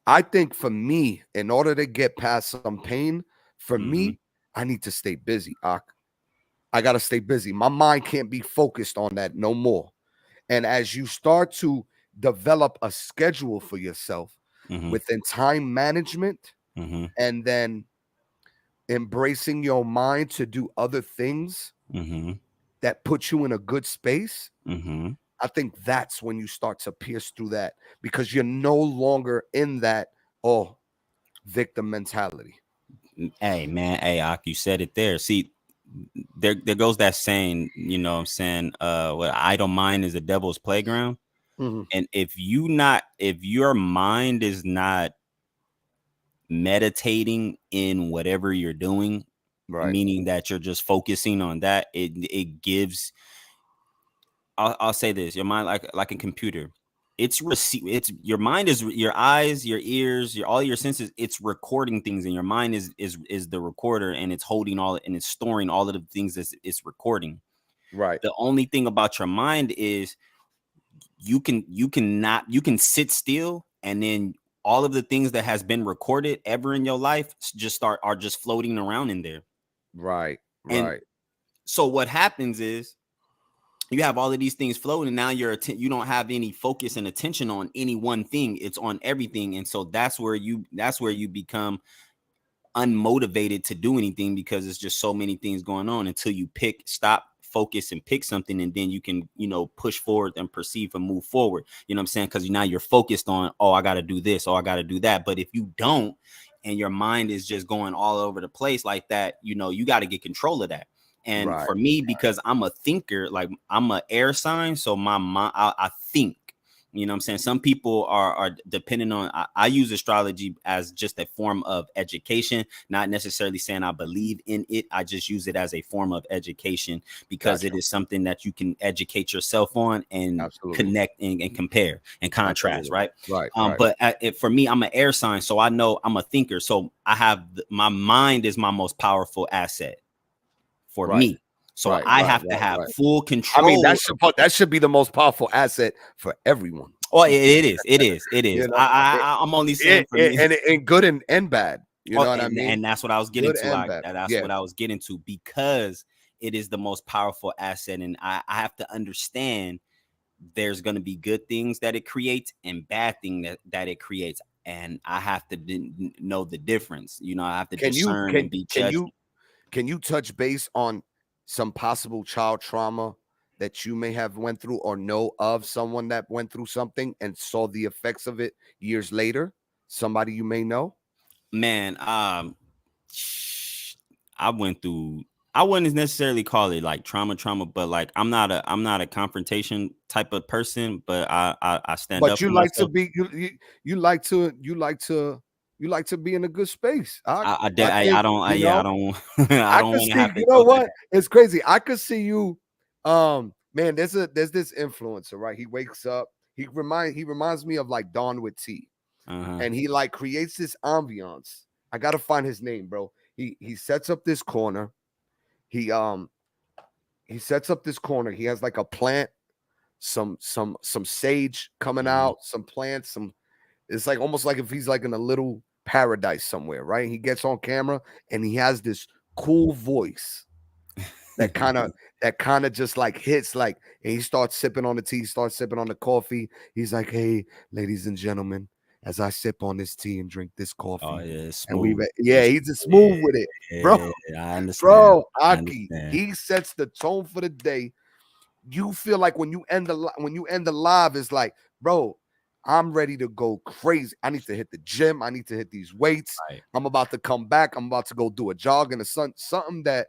I think for me, in order to get past some pain, for me, I need to stay busy. I gotta stay busy. My mind can't be focused on that no more. And as you start to develop a schedule for yourself, within time management, and then embracing your mind to do other things that put you in a good space, I think that's when you start to pierce through that, because you're no longer in that victim mentality. Hey man, hey Ak, you said it there. See, there goes that saying, you know what I'm saying, what idle mind is the devil's playground. And if your mind is not meditating in whatever you're doing, meaning that you're just focusing on that, it gives, I'll say this, your mind like a computer. It's your mind is your eyes, your ears, all your senses. It's recording things, and your mind is the recorder, and it's holding all, and it's storing all of the things that it's recording. Right. The only thing about your mind is you can sit still, and then all of the things that has been recorded ever in your life are just floating around in there. Right. And so what happens is, you have all of these things floating, and now you don't have any focus and attention on any one thing. It's on everything. And so that's where you become unmotivated to do anything, because it's just so many things going on, until you stop, focus, and pick something, and then you can, push forward and perceive and move forward. You know what I'm saying? Because now you're focused on, I got to do this, I got to do that. But if you don't, and your mind is just going all over the place like that, you got to get control of that. And for me, because I'm a thinker, like I'm an air sign, so my mind, I think. You know what I'm saying? Some people are dependent on, I use astrology as just a form of education, not necessarily saying I believe in it. I just use it as a form of education, because it is something that you can educate yourself on and connect and compare and contrast, right? But for me, I'm an air sign, so I know I'm a thinker. So my mind is my most powerful asset for me. So I have to have full control. I mean, that should be the most powerful asset for everyone. Oh, it is. I'm only saying for me, and good and bad. You know what I mean? And that's what I was getting to. That's what I was getting to, because it is the most powerful asset, and I have to understand there's going to be good things that it creates and bad things that it creates, and I have to know the difference. I have to discern and be judged. Can you touch base on some possible child trauma that you may have went through, or know of someone that went through something and saw the effects of it years later? Somebody you may know? Man, I wouldn't necessarily call it like trauma, but like I'm not a confrontation type of person, but I stand up. But you like to be you like to be in a good space. I don't want to have to. You know what? It's crazy. I could see you. Man, there's this influencer, right? He wakes up. He reminds me of like Dawn with T, and he like creates this ambiance. I gotta find his name, bro. He sets up this corner. He sets up this corner. He has like a plant, some sage coming out, some plants, it's like almost like if he's like in a little paradise somewhere, right? He gets on camera and he has this cool voice that kind of just like hits, like, and he starts sipping on the tea, starts sipping on the coffee. He's like, "Hey, ladies and gentlemen, as I sip on this tea and drink this coffee." Oh yeah, smooth. And he's just smooth with it, bro. I understand. Bro, Aki, he sets the tone for the day. You feel like when you end the live, it's like, bro, I'm ready to go crazy. I need to hit the gym. I need to hit these weights. I'm about to come back. I'm about to go do a jog in the sun, something that,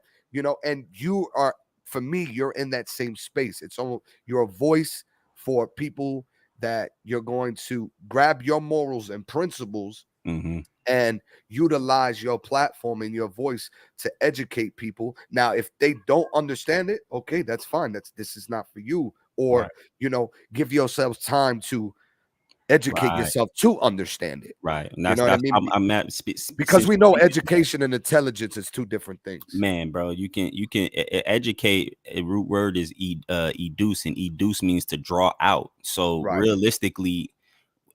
and you are, for me, you're in that same space. It's almost, you're a voice for people that you're going to grab your morals and principles and utilize your platform and your voice to educate people. Now, if they don't understand it, okay, that's fine. This is not for you. Or, give yourselves time to educate yourself to understand it. Right. And that's what I mean? I'm at, because we know education and intelligence is two different things. Man, bro, you can educate. A root word is educe, and educe means to draw out. So realistically,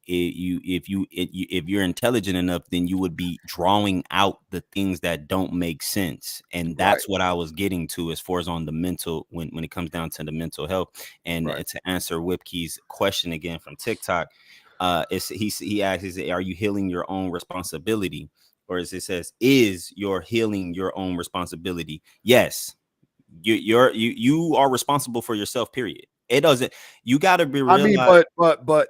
if you're intelligent enough, then you would be drawing out the things that don't make sense. And that's what I was getting to as far as on the mental, when it comes down to the mental health. And to answer Whipkey's question again from TikTok, he asks, are you healing your own responsibility? Or as it says, is your healing your own responsibility? Yes, you are responsible for yourself, period. It doesn't, you got to be I mean, realized. but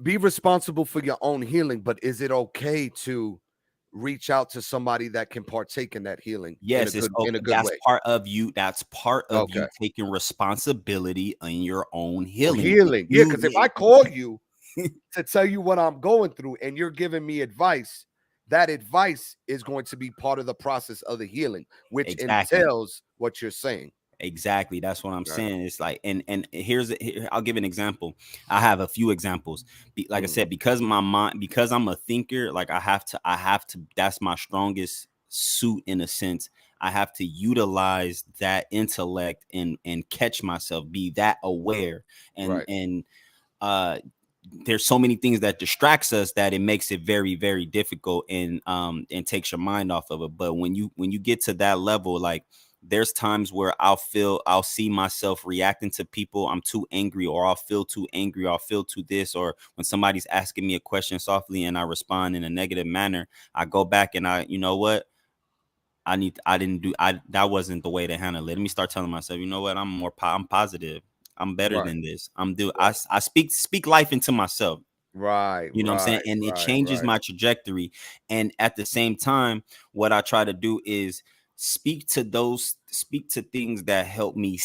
be responsible for your own healing, but is it okay to reach out to somebody that can partake in that healing in a Yes, it's good okay. way? That's part of Okay. you taking responsibility in your own For healing. healing. Yeah, You because if I call you to tell you what I'm going through and you're giving me advice, that advice is going to be part of the process of the healing, which exactly. entails what you're saying. Exactly. That's what I'm Right. saying. It's like, and here, I'll give an example. I have a few examples. Like I said, because my mind, because I'm a thinker, like I have to, that's my strongest suit in a sense. I have to utilize that intellect and catch myself, be that aware. And Right. uh there's so many things that distracts us that it makes it very, very difficult and takes your mind off of it. But when you get to that level, like there's times where I'll see myself reacting to people. I'm too angry, or I'll feel too angry, or I'll feel too this, or when somebody's asking me a question softly and I respond in a negative manner, I go back and you know what? That wasn't the way to handle it. Let me start telling myself, you know what? I'm positive. I'm better Right. than this. I speak life into myself. Right. You know what I'm saying? Right. And it Right. changes Right. my trajectory. And at the same time, what I try to do is speak to things that help me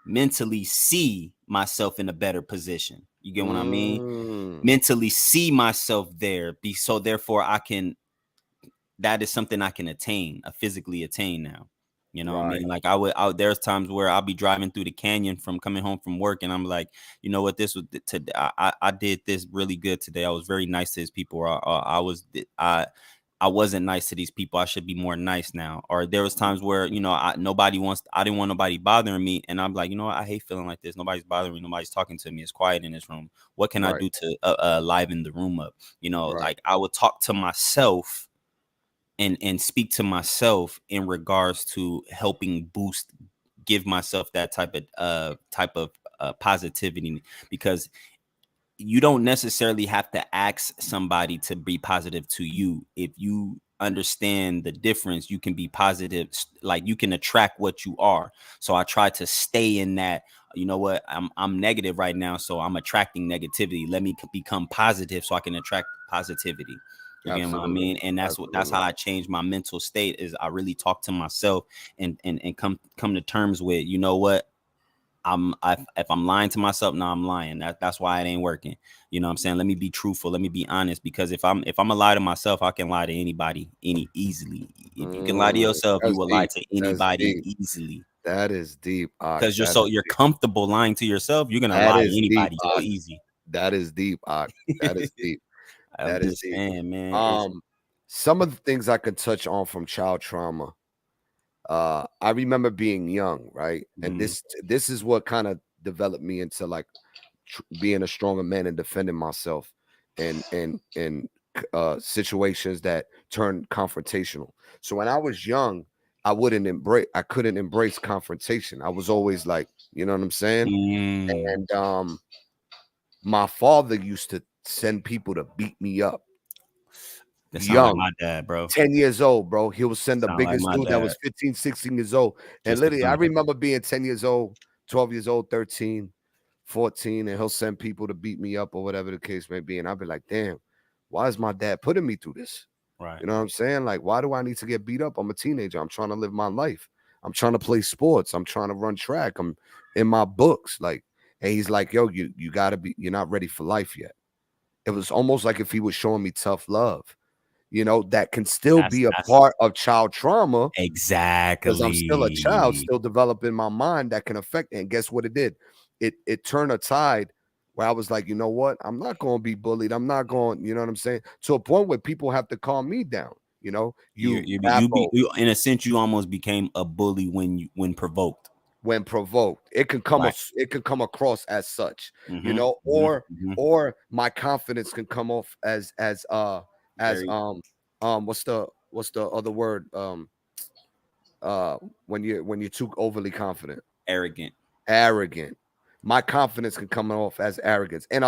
mentally see myself in a better position. You get what I mean? Mm, Mentally see myself there. So therefore that is something I can attain, physically attain now. You know what I right. mean? Like there's times where I'll be driving through the canyon from coming home from work, and I'm like, you know what, this was today. I did this really good today. I was very nice to these people. Or I wasn't nice to these people. I should be more nice now. Or there was times where I didn't want nobody bothering me, and I'm like, you know what, I hate feeling like this. Nobody's bothering me. Nobody's talking to me. It's quiet in this room. What can I Right. do to liven the room up? Right. Like I would talk to myself and speak to myself in regards to helping give myself that type of positivity, because you don't necessarily have to ask somebody to be positive to you. If you understand the difference, you can be positive. Like you can attract what you are. So I try to stay in that. You know what, I'm negative right now, so I'm attracting negativity. Let me become positive so I can attract positivity. You get what I Absolutely. mean? And that's how Absolutely. I change my mental state, is I really talk to myself and come to terms with, you know what, if I'm lying to myself, no, I'm lying. That's why it ain't working. You know what I'm saying? Let me be truthful. Let me be honest. Because if I'm a lie to myself, I can lie to anybody easily. If you can lie to yourself, you That's will lie deep. to That's anybody deep. easily. That is deep, Ak. Because you're comfortable lying to yourself, you're gonna That lie to is deep, anybody so Ak. easy. That is deep, Ak. That is deep. I'm That is just deep. saying, man. It's Um, some of the things I could touch on from child trauma. I remember being young, right? And mhm. this is what kind of developed me into like being a stronger man and defending myself and situations that turn confrontational. So when I was young, I couldn't embrace confrontation. I was always like, you know what I'm saying? Mm. And my father used to send people to beat me up That sound like young. my dad, bro. 10 years old, bro. He would send the Sound like biggest my dude that dad. was 15, 16 years old. And Just to literally, I come. remember being 10 years old, 12 years old, 13, 14, and he'll send people to beat me up or whatever the case may be. And I'll be like, damn, why is my dad putting me through this? Right. You know what I'm saying? Like, why do I need to get beat up? I'm a teenager. I'm trying to live my life. I'm trying to play sports. I'm trying to run track. I'm in my books. Like, and he's like, yo, you gotta be, you're not ready for life yet. It was almost like if he was showing me tough love, that can still That's be a that's part of child trauma because I'm still a child, exactly. still developing my mind that can affect. And guess what it did? It turned a tide where I was like, you know what? I'm not going to be bullied. I'm not going, you know what I'm saying? To a point where people have to calm me down. You Capo, In a sense, you almost became a bully when provoked. when provoked, Right. it can come across as such, Mm-hmm. Mm-hmm. Mm-hmm. or my confidence can come off as Very what's the other word uh when you're too overly confident, arrogant. arrogant. my confidence can come off as arrogance, and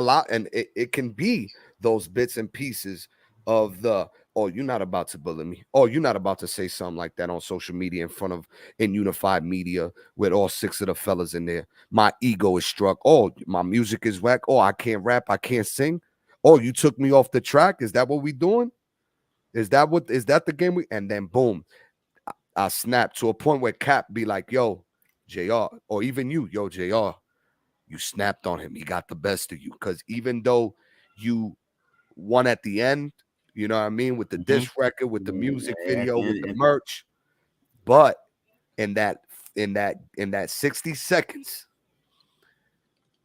it can be those bits and pieces of the, oh, you're not about to bully me, oh, you're not about to say something like that on social media in unified media with all 6 of the fellas in there. My ego is struck. Oh, my music is whack. Oh, I can't rap, I can't sing. Oh, you took me off the track. Is that what we doing? Is that the game and then boom, I snap to a point where Cap be like, yo, JR, or even you, yo, JR, you snapped on him. He got the best of you. Because even though you won at the end, you know what I mean, with the diss record, with the music video, with the merch, but in that 60 seconds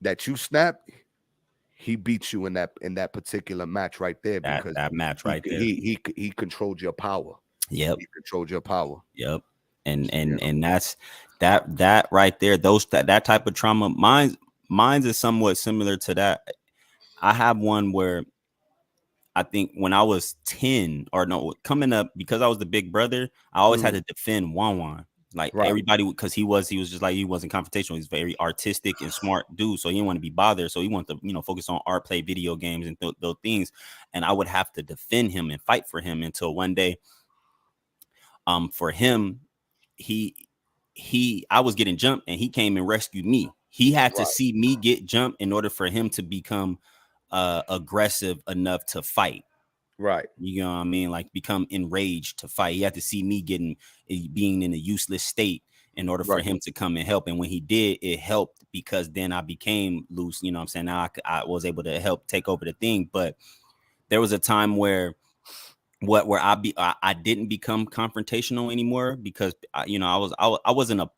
that you snapped, he beat you in that particular match right there, because that match right there. He controlled your power. Yep. He controlled your power. Yep. And that's that right there. That type of trauma. Mine's is somewhat similar to that. I have one where I think when I was 10 or no, coming up, because I was the big brother, I always had to defend Wan. Like everybody, because he was just like, he wasn't confrontational. He's very artistic and smart dude. So he didn't want to be bothered. So he wanted to, focus on art, play video games and those things. And I would have to defend him and fight for him until one day, for him, I was getting jumped and he came and rescued me. He had to see me get jumped in order for him to become aggressive enough to fight. Right. You know what I mean? Like become enraged to fight. He had to see me being in a useless state in order for him to come and help. And when he did, it helped because then I became loose. You know what I'm saying? Now I was able to help take over the thing. But there was a time where I didn't become confrontational anymore because I wasn't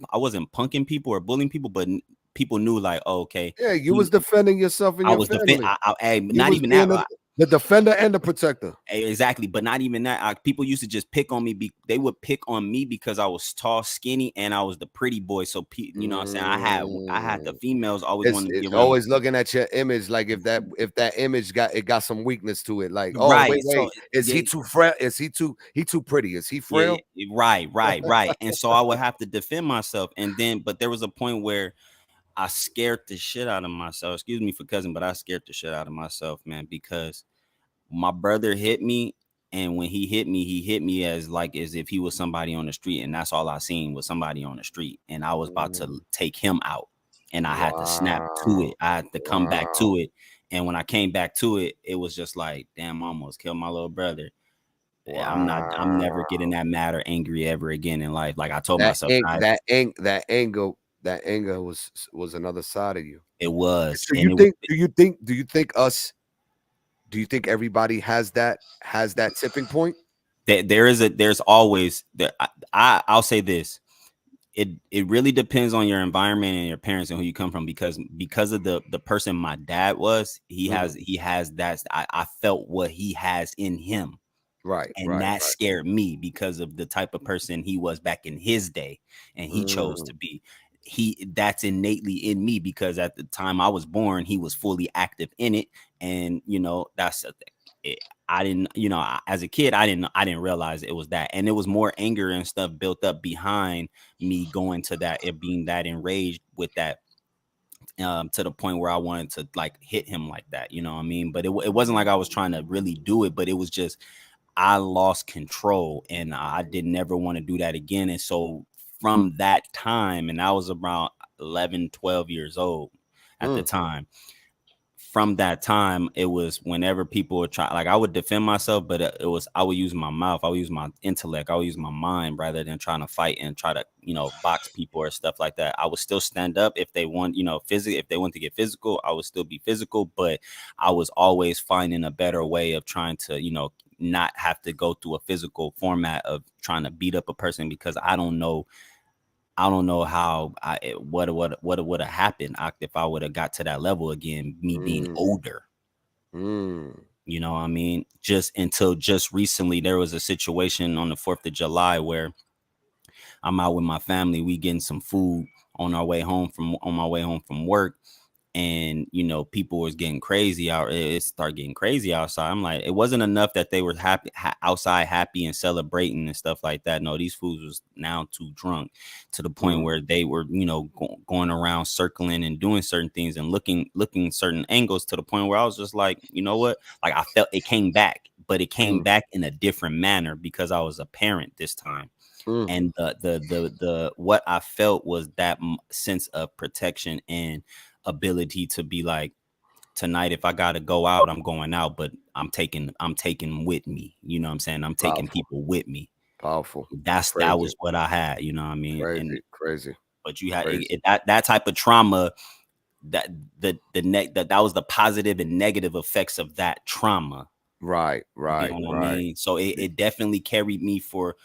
punking people or bullying people, but people knew like, oh, okay, yeah, you was defending yourself and your family. Not even that. The defender and the protector. Exactly, but not even that. People used to just pick on me. They would pick on me because I was tall, skinny, and I was the pretty boy. So you know what I'm saying? I had the females always wanting to get around. Always looking at your image, like if that image got some weakness to it, like, oh right. wait, so, is he too frail? Is he too pretty? Is he frail? Yeah, right. And so I would have to defend myself, but there was a point where I scared the shit out of myself. Excuse me for cussing, but I scared the shit out of myself, man, because my brother hit me, and when he hit me as if he was somebody on the street, and that's all I seen was somebody on the street, and I was about to take him out, and I had to snap to it. I had to come back to it, and when I came back to it, it was just like, damn, I almost killed my little brother. I'm never getting that mad or angry ever again in life. Like I told myself, that anger was another side of you. It was. So do you think everybody has that tipping point? There's always I'll say this. It really depends on your environment and your parents and who you come from, because of the person my dad was, he has that. I felt what he has in him. Right. And that scared me because of the type of person he was back in his day, and he chose to be. That's innately in me because at the time I was born, he was fully active in it. And that's I didn't, as a kid, I didn't realize it was that. And it was more anger and stuff built up behind me going to that, it being that enraged with that, to the point where I wanted to like hit him like that, you know what I mean? But it wasn't like I was trying to really do it, but it was just, I lost control and I didn't never want to do that again. And so from that time, and I was around 11, 12 years old at the time. From that time, it was whenever people would try, like I would defend myself, but I would use my mouth, I would use my intellect, I would use my mind rather than trying to fight and try to, box people or stuff like that. I would still stand up if they want, physically, if they want to get physical, I would still be physical, but I was always finding a better way of trying to, not have to go through a physical format of trying to beat up a person, because I don't know how what would have happened if I would have got to that level again, me being older. You know what I mean? Just recently, there was a situation on the 4th of July where I'm out with my family. We getting some food on my way home from work. and you know, people was getting crazy out. It started getting crazy outside. I'm like, it wasn't enough that they were happy outside, happy and celebrating and stuff like that. No, these fools was now too drunk to the point where they were, you know, going around circling and doing certain things and looking certain angles, to the point where I was just like, you know what? Like, I felt it came back, but it came back in a different manner because I was a parent this time. And the what I felt was that sense of protection and ability to be like, tonight, if I gotta go out, I'm going out, but I'm taking with me. You know what I'm saying? I'm taking people with me. Powerful. That was what I had. You know what I mean? Crazy. But you had that type of trauma. That that was the positive and negative effects of that trauma. Right. You know what I mean? So it definitely carried me for.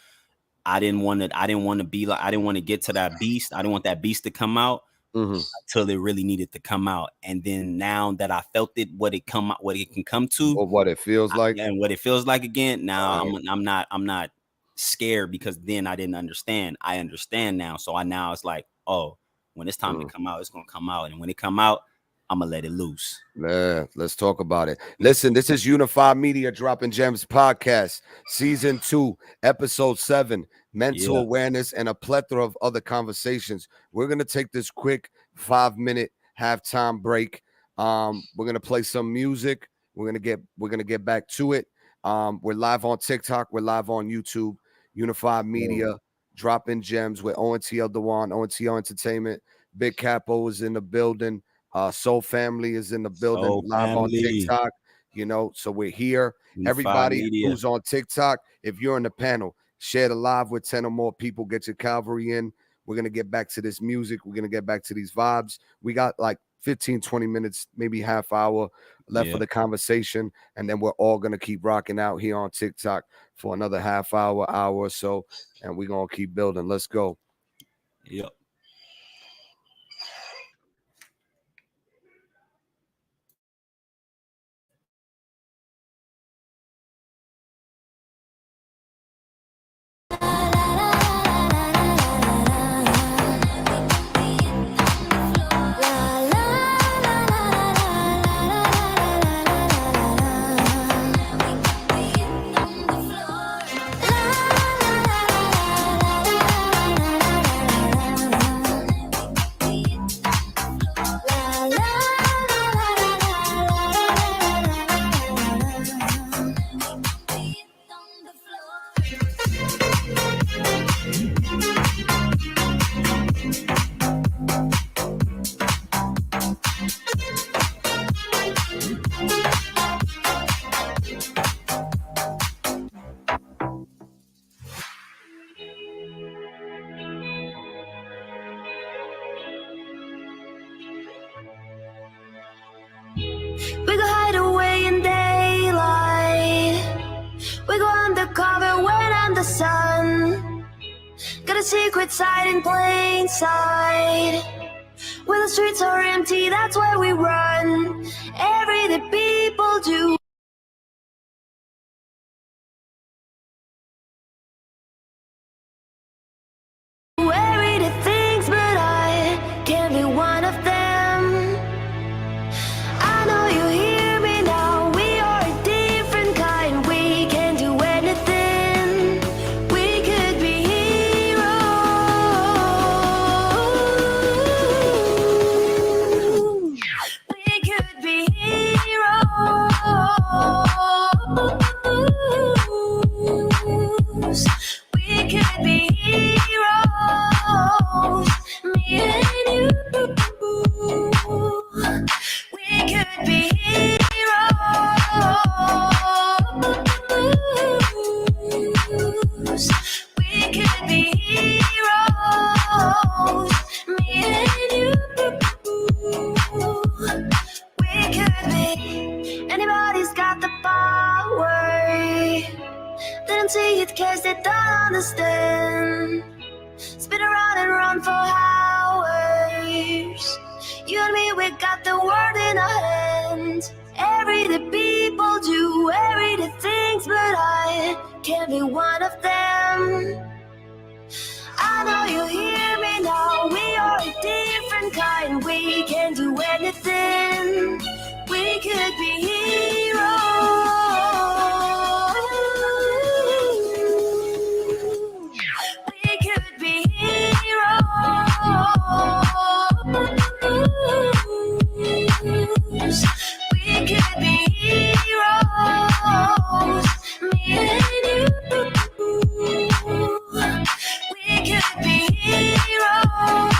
I didn't want to be like, I didn't want to get to that beast. I didn't want that beast to come out until it really needed to come out. And then now that I felt it, what it can come to, or what it feels like, and what it feels like again. Now I'm not scared, because then I didn't understand. I understand now. So now it's like, oh, when it's time to come out, it's gonna come out. And when it come out, I'm gonna let it loose. Yeah, let's talk about it. Listen, this is Unified Media Dropping Gems podcast, season 2, episode 7, mental awareness, and a plethora of other conversations. We're gonna take this quick 5-minute halftime break. We're gonna play some music. We're gonna get back to it. We're live on TikTok. We're live on YouTube. Unified Media Dropping Gems with ONTL Dewan, ONTL Entertainment. Big Capo is in the building. Soul Family is in the building, live on TikTok, you know, so we're here. Everybody who's on TikTok, if you're in the panel, share the live with 10 or more people, get your cavalry in. We're going to get back to this music. We're going to get back to these vibes. We got like 15, 20 minutes, maybe half hour left for the conversation. And then we're all going to keep rocking out here on TikTok for another half hour or so. And we're going to keep building. Let's go. Yep. We go hide away in daylight. We go undercover when under sun. Got a secret side in plain sight. When the streets are empty, that's where we run. Everyday people do. Everyday things, but I can't be one of them. I know you hear me now. We are a different kind. We can do anything. We could be heroes. We could be heroes. We could be heroes. Me and you. We could be heroes. We could be heroes. Me and you. We could be. Anybody's got the power. Didn't see it 'cause they don't understand. Spin around and run for hours. You and me, we got the world in our hands. Everyday people do everyday things, but I can't be one of them. I know you hear me now. We are a different mankind, we can do anything. We could be heroes. We could be heroes. We could be heroes. Me and you. We could be heroes.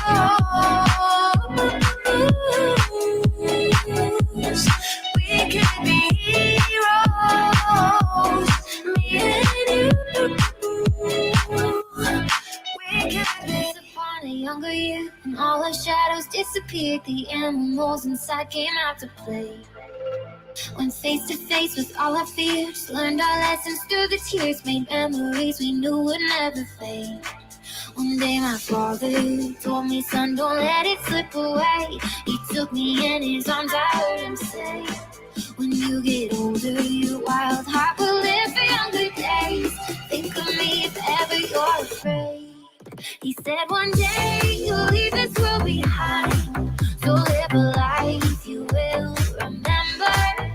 We could be heroes. Me and you. We could be upon a younger year, and all our shadows disappeared. The animals inside came out to play. Went face to face with all our fears, learned our lessons through the tears, made memories we knew would never fade. One day my father told me, son, don't let it slip away. He took me in his arms, I heard him say, when you get older, your wild heart will live for younger days. Think of me if ever you're afraid. He said one day you'll leave this world behind, so live a life you will remember.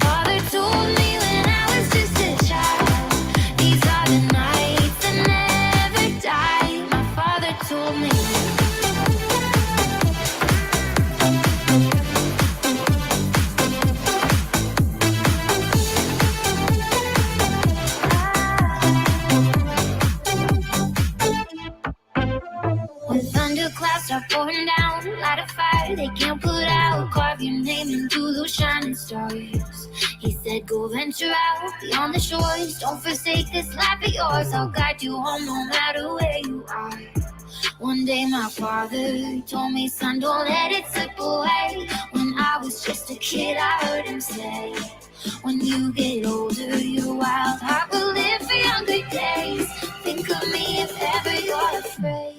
Father told me when I was just a child, these are the nights that never die. My father told me. When thunderclouds start pouring down, light a fire they can't put out. Carve your name into those shining stars. He said, go venture out beyond the shores. Don't forsake this life of yours. I'll guide you home no matter where you are. One day my father told me, son, don't let it slip away. When I was just a kid, I heard him say, when you get older, your wild heart will live for younger days. Think of me if ever you're afraid.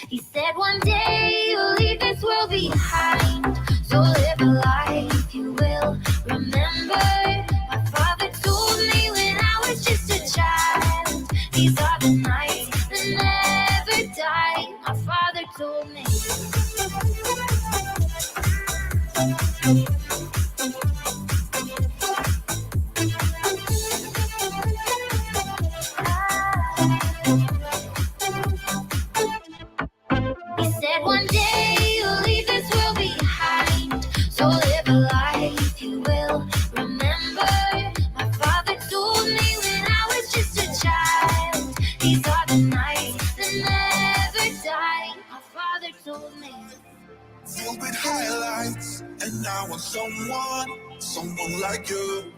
He said one day you'll leave this world behind, so live a life you will remember. My father told me when I was just a child, these are the nights that never die. My father told me. He said one day you'll leave this world behind, so live a life you will remember. My father told me when I was just a child, these are the nights that never die. My father told me. Filled with highlights, and I want someone like you.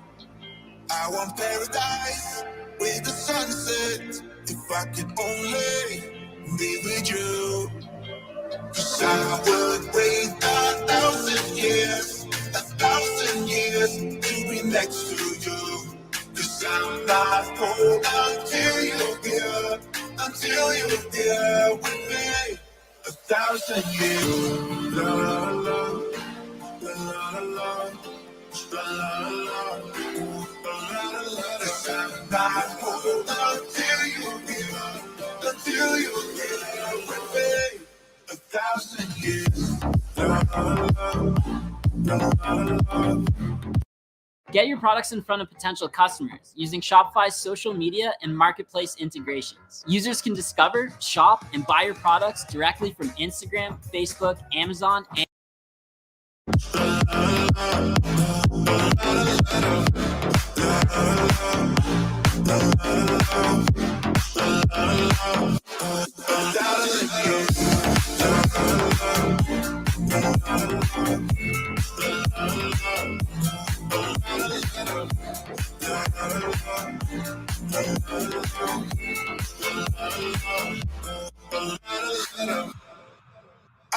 I want paradise with the sunset. If I could only be with you. 'Cause I would wait 1,000 years to be next to you. 'Cause I'm not cold until you're here, until 1,000 years. La la la, la la la, la la la, ooh, la la la. Not hold until you get with me. 1,000 years. La la la, la la la. Get your products in front of potential customers using Shopify's social media and marketplace integrations. Users can discover, shop, and buy your products directly from Instagram, Facebook, Amazon, and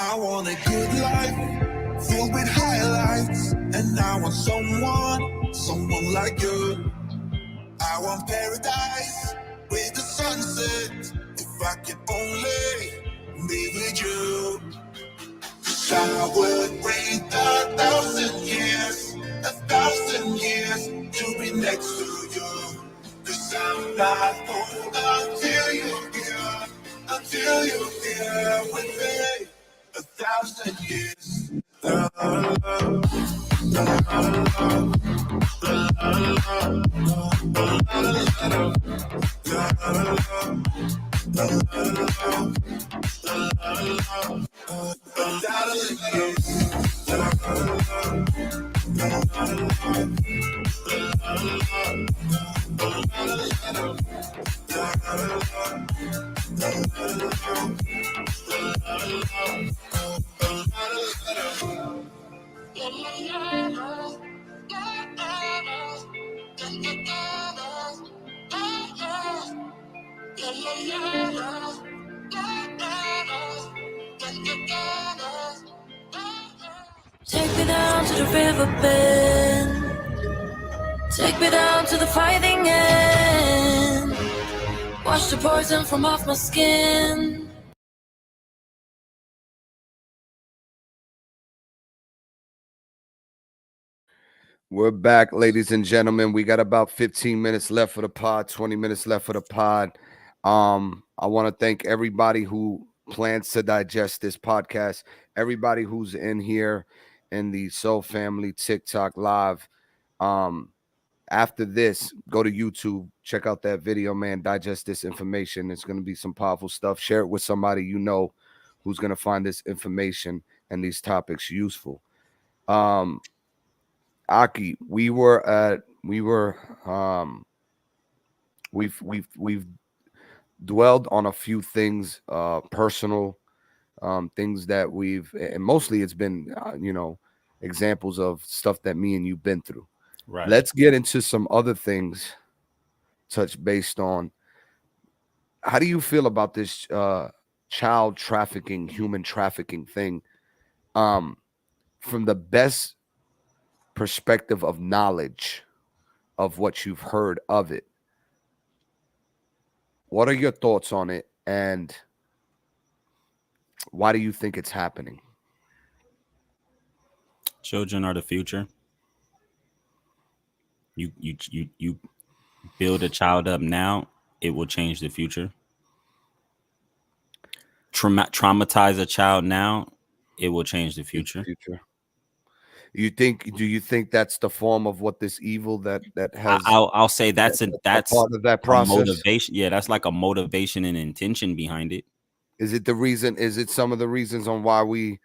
I want a good life filled with highlights, and I want someone like you. I want paradise with the sunset. If I could only be with you, 'cause I would wait 1,000 years, 1,000 years to be next to you. 'Cause I'm not old until you're here with me. 1,000 years. La, la, la, la, la, Take me down to the river bend. Take me down to the fighting end. Wash the poison from off my skin. We're back, ladies and gentlemen. We got about 15 minutes left for the pod, 20 minutes left for the pod. I want to thank everybody who plans to digest this podcast, everybody who's in here in the Soul Family TikTok live. After this, go to YouTube, check out that video, man. Digest this information. It's going to be some powerful stuff. Share it with somebody you know who's going to find this information and these topics useful. Aki, we've dwelled on a few things, personal things that and mostly it's been examples of stuff that me and you've been through. Right. Let's get into some other things, touch based on how do you feel about this child trafficking, human trafficking thing, from the best perspective of knowledge of what you've heard of it. What are your thoughts on it, and why do you think it's happening? Children are the future. You build a child up now, it will change the future. Traumatize a child now, it will change the future. Do you think that's the form of what this evil that has? I'll say that's a part of that process. Motivation. Yeah, that's like a motivation and intention behind it. Is it the reason? Is it some of the reasons on why we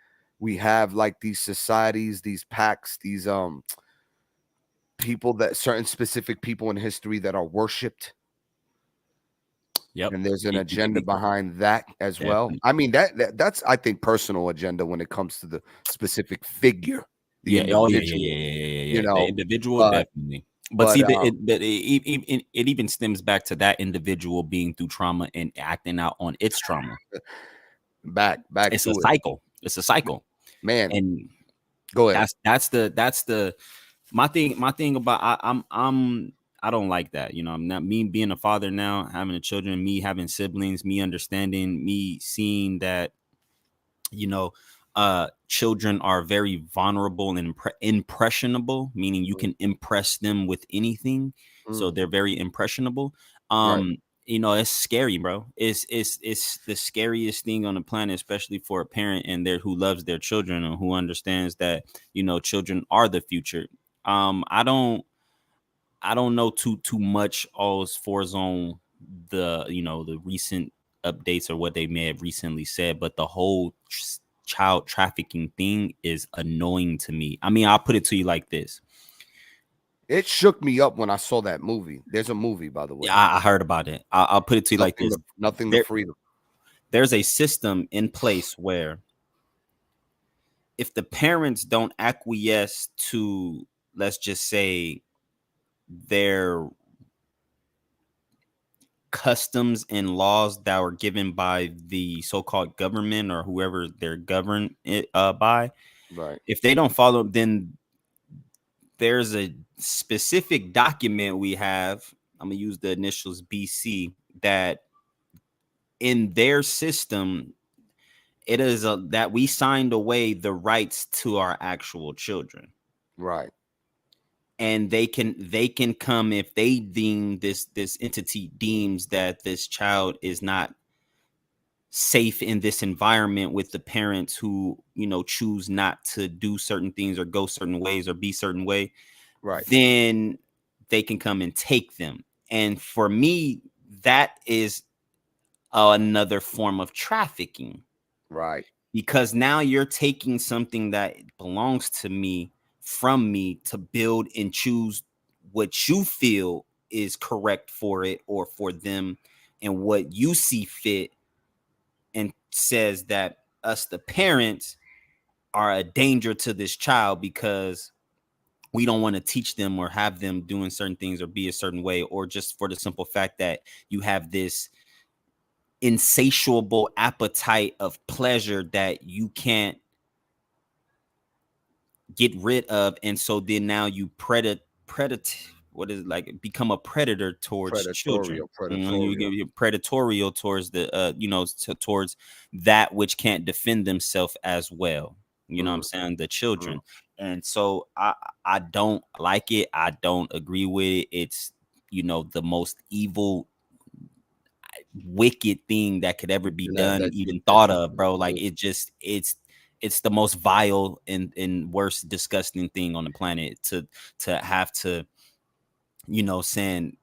have like these societies, these pacts, these people, that certain specific people in history that are worshipped? Yep. And there's an agenda behind that as well. I mean, that's I think personal agenda when it comes to the specific figure. The individual, you know, the individual, definitely. But see, it even stems back to that individual being through trauma and acting out on its trauma. Back. It's a cycle. It's a cycle, man. And go ahead. That's the my thing about I don't like that. You know, I'm not me being a father now, having children, me having siblings, me understanding, me seeing that, you know, children are very vulnerable and impressionable, meaning you can impress them with anything. So they're very impressionable. Right. You know, it's scary, bro. It's the scariest thing on the planet, especially for a parent and there who loves their children and who understands that, you know, children are the future. I don't know too much as far as on the, you know, the recent updates or what they may have recently said, but the whole child trafficking thing is annoying to me. I mean, I'll put it to you like this. It shook me up when I saw that movie. There's a movie, by the way. Yeah, I heard about it. I'll put it to you like this. Nothing to freedom. There's a system in place where if the parents don't acquiesce to, let's just say, their customs and laws that were given by the so-called government or whoever they're governed by, Right. if they don't follow, then there's a specific document we have. I'm gonna use the initials BC, that in their system it is that we signed away the rights to our actual children. Right. And they can come if they deem this entity deems that this child is not safe in this environment with the parents who, you know, choose not to do certain things or go certain ways or be certain way. Right. Then they can come and take them. And for me, that is another form of trafficking. Right. Because now you're taking something that belongs to me from me to build and choose what you feel is correct for it or for them and what you see fit, and says that us, the parents, are a danger to this child because we don't want to teach them or have them doing certain things or be a certain way, or just for the simple fact that you have this insatiable appetite of pleasure that you can't get rid of. And so then now you what is it, like, become a predator towards children. You know, you're predatorial towards the you know, towards that which can't defend themselves as well. You know what I'm saying? The children. And so I don't like it. I don't agree with it. It's, you know, the most evil, wicked thing that could ever be done, even thought of, bro. Like, it's the most vile and worst disgusting thing on the planet to have to, you know, saying,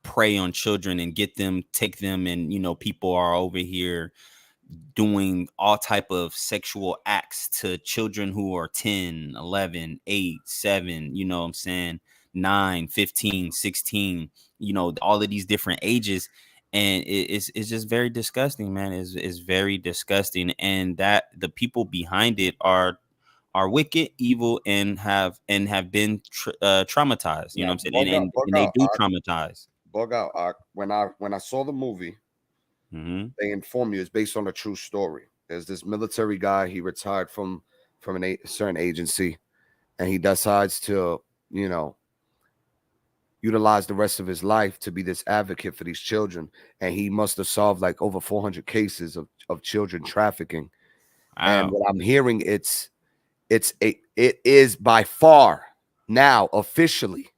prey on children and get them, take them, and, you know, people are over here doing all type of sexual acts to children who are 10, 11, 8, 7, you know what I'm saying, 9, 15, 16, you know, all of these different ages. And it's just very disgusting, man. It's very disgusting. And that the people behind it are wicked, evil, and have been traumatized. You know what I'm saying? And they do traumatize. Bug out. When I saw the movie, they informed me it's based on a true story. There's this military guy. He retired from a certain agency, and he decides to, you know, utilize the rest of his life to be this advocate for these children. And he must have solved like over 400 cases of children trafficking. Wow. And what I'm hearing, it is by far now officially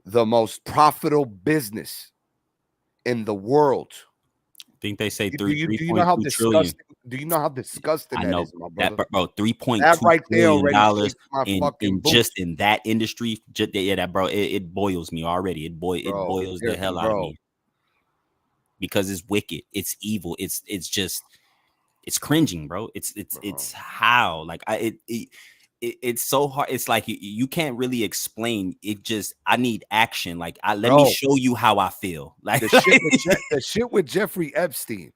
the most profitable business in the world. I think they say do you know how disgusting? Do you know how disgusting that is, my brother? That, bro, $3.2 trillion dollars in just in that industry. That, bro, it boils me already. It boils the hell out of me, because it's wicked, it's evil, it's just, it's cringing, bro. It's how, like, it's so hard. It's like you can't really explain it. Just, I need action. Like, let me show you how I feel. Like the shit with Jeffrey Epstein.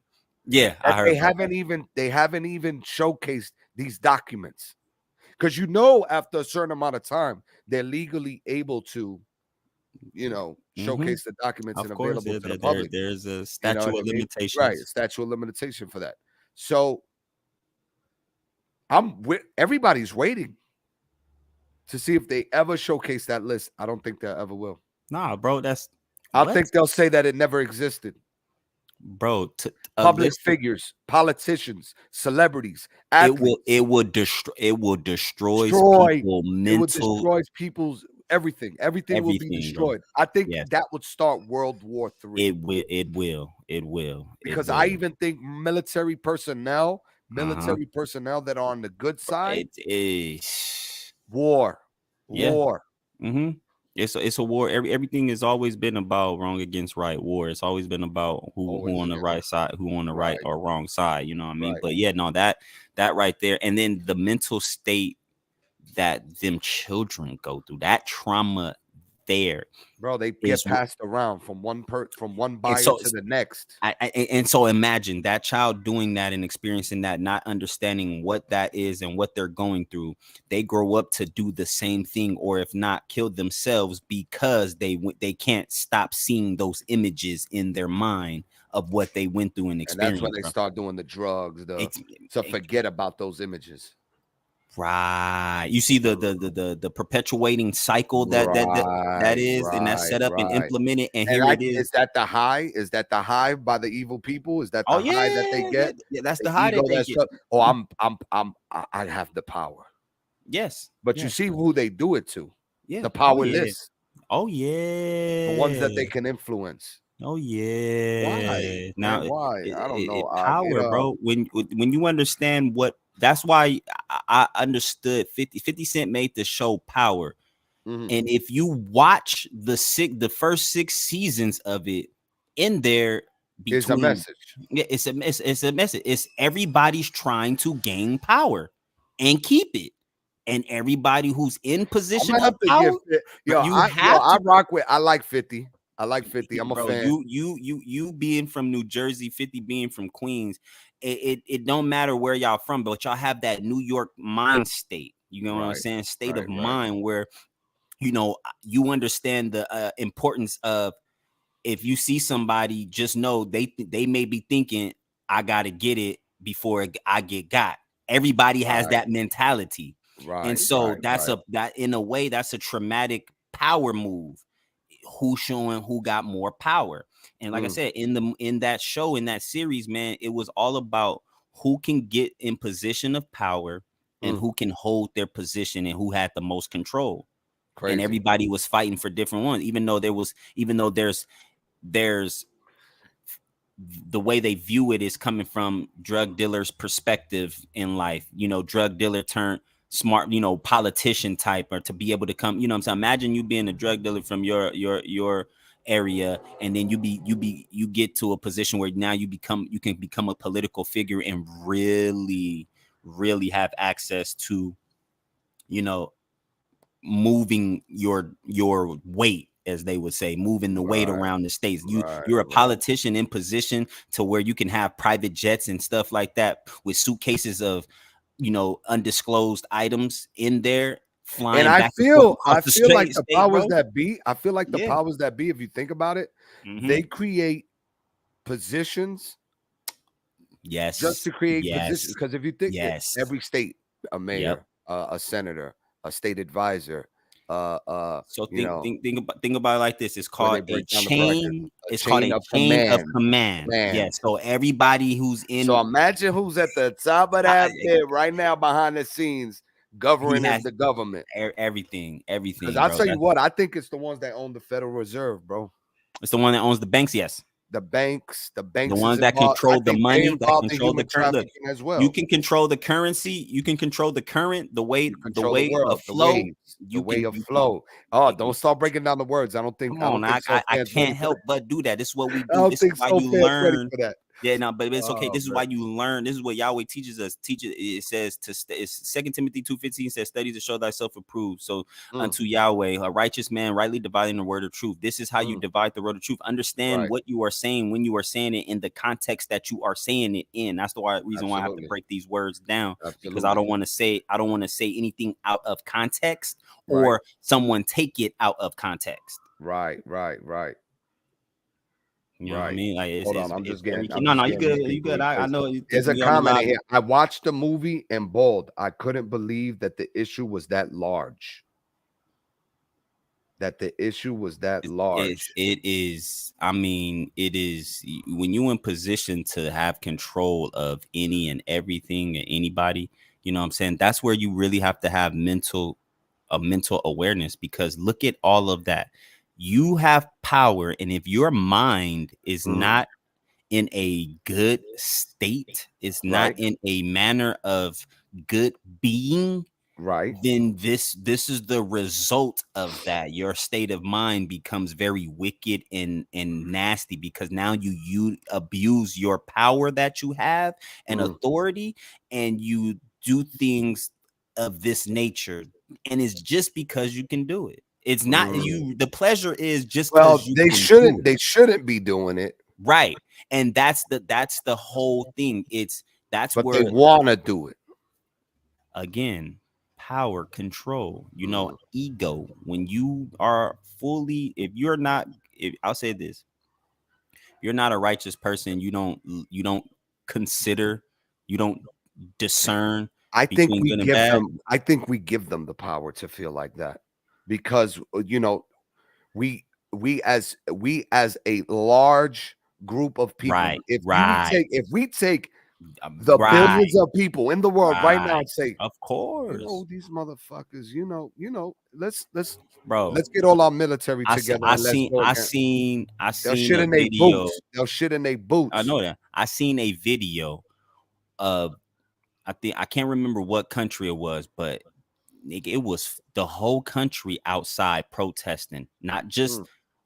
Yeah, I heard they haven't even showcased these documents, because, you know, after a certain amount of time, they're legally able to, you know, showcase the documents and available to the public. There's a statute of limitations, right? A statute of limitation for that. So everybody's waiting to see if they ever showcase that list. I don't think they ever will. Nah, bro, I think they'll say that it never existed. bro. Public figures, politicians, celebrities, athletes. It will destroy. It will destroy Destroy. people It will mental. destroy people's everything. Everything will be Everything, bro. destroyed. I think Yes. that would start World War III. It will. It will. It will. Because I even think military personnel Uh-huh. that are on the good side, It is. war. Yeah. War. Mm-hmm. It's a war. Everything has always been about wrong against right. War. It's always been about who Always, on the yeah. right side, who on the right Right. or wrong side. You know what I mean? Right. But yeah, no, that right there, and then the mental state that them children go through, that trauma there. Bro, they Is get passed around from one buyer so- to the next. And so imagine that child doing that and experiencing that, not understanding what that is and what they're going through. They grow up to do the same thing, or if not, kill themselves because they can't stop seeing those images in their mind of what they went through and And experienced. that's when they start doing the drugs, to forget about those images. Right. You see the perpetuating cycle that is, and that's set up and implemented. And here it is. Is that the high? Is that the high by the evil people? Is that the high that they get? Yeah, that's the high that they get. Oh, I have the power. Yes. But you see who they do it to. Yeah. The powerless. Oh yeah. The ones that they can influence. Oh yeah. Why? Now why? I don't know. Power, bro. When you understand what, that's why I understood 50 Cent made the show Power. Mm-hmm. And if you watch the first 6 seasons of it, in there it's a message. Yeah, it's a message. It's everybody's trying to gain power and keep it. And everybody who's in position of power, I like 50. I like 50. I'm a fan. You being from New Jersey, 50 being from Queens, it don't matter where y'all from, but y'all have that New York mind state. You know what I'm saying? State of mind where, you know, you understand the importance of, if you see somebody, just know they may be thinking, I gotta get it before I get got. Everybody has that mentality. Right. And so that in a way, that's a traumatic power move. Who's showing who got more power. And like I said, in that show, in that series, man, it was all about who can get in position of power and who can hold their position and who had the most control. Crazy. And everybody was fighting for different ones, even though there's the way they view it is coming from drug dealers' perspective in life. You know, drug dealer turned smart, you know, politician type, or to be able to come, you know what I'm saying? Imagine you being a drug dealer from your area, and then you get to a position where now you can become a political figure and really have access to, you know, moving your weight, as they would say, moving the weight around the states. You're a politician in position to where you can have private jets and stuff like that with suitcases of, you know, undisclosed items in there flying. And I feel like the powers that be. I feel like the powers that be, if you think about it, they create positions. Yes. Just to create positions. Because if you think every state, a mayor, a senator, a state advisor. So think about it like this. It's called a chain. It's called a chain of command. Yeah. So everybody who's in. So imagine who's at the top of that bit right now behind the scenes, governing the government. Everything. Because I'll tell you what, I think it's the ones that own the Federal Reserve, bro. It's the one that owns the banks. Yes. The banks, the ones that control the money, that control the currency as well. You can control the currency. You can control the current, the way of flow. The way of flow. Oh, don't start breaking down the words. I don't think. I can't help but do that. This is what we do. I don't this think is why you learn. For that. Yeah, no, but it's okay. This is why you learn. This is what Yahweh teaches us. It says it's 2 Timothy 2:15 says, study to show thyself approved. So unto Yahweh, a righteous man, rightly dividing the word of truth. This is how you divide the word of truth. Understand what you are saying when you are saying it in the context that you are saying it in. That's the reason why I have to break these words down. Because I don't want to say anything out of context or someone take it out of context. Right. You know what I mean? Like, hold on, I'm just getting. You good. You good. I know. There's a comment here. I watched the movie and bold. I couldn't believe that the issue was that large. that the issue was that large. It is. I mean, it is when you in position to have control of any and everything and anybody. You know what I'm saying? That's where you really have to have mental awareness, because look at all of that. You have power, and if your mind is not in a good state, it's not Right. in a manner of good being, Right. then this is the result of that. Your state of mind becomes very wicked and nasty, because now you abuse your power that you have and authority, and you do things of this nature, and it's just because you can do it. It's not you. The pleasure is just because Well, you they can do shouldn't. it. They shouldn't be doing it, Right. And that's the whole thing. That's but they where, want to do it. again, power, control, ego. When you are fully, if you're not, if I'll say this, you're not a righteous person, you don't consider, you don't discern I think between we good and give bad. them. I think we give them the power to feel like that, because we we as a large group of people. Right, If right, we take the right, billions of people in the world right now right. and say, Of course, these motherfuckers, bro. let's get all our military I se- together and let's go again. I They'll seen shit a in their video. boots. They'll shit in their I boots. know that. I seen a video of, I think, I can't remember what country it was, but it was the whole country outside protesting, not just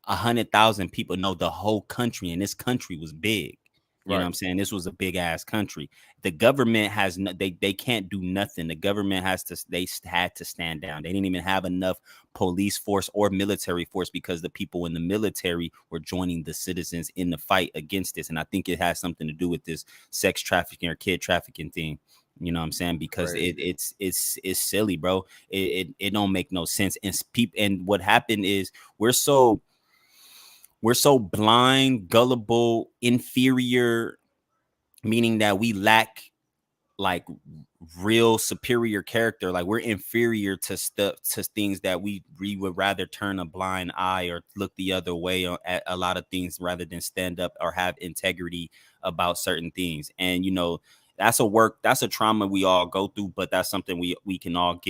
100,000 people. No, the whole country, and this country was big. You know what Right. I'm saying? This was a big ass country. The government has no, they can't do nothing. The government had to stand down. They didn't even have enough police force or military force, because the people in the military were joining the citizens in the fight against this. And I think it has something to do with this sex trafficking or kid trafficking thing. You know what I'm saying? Because Crazy. it's silly, bro. It don't make no sense. And what happened is we're so blind, gullible, inferior, meaning that we lack like real superior character. Like, we're inferior to stuff, to things that we would rather turn a blind eye or look the other way at a lot of things, rather than stand up or have integrity about certain things. And that's a trauma we all go through, but that's something we can all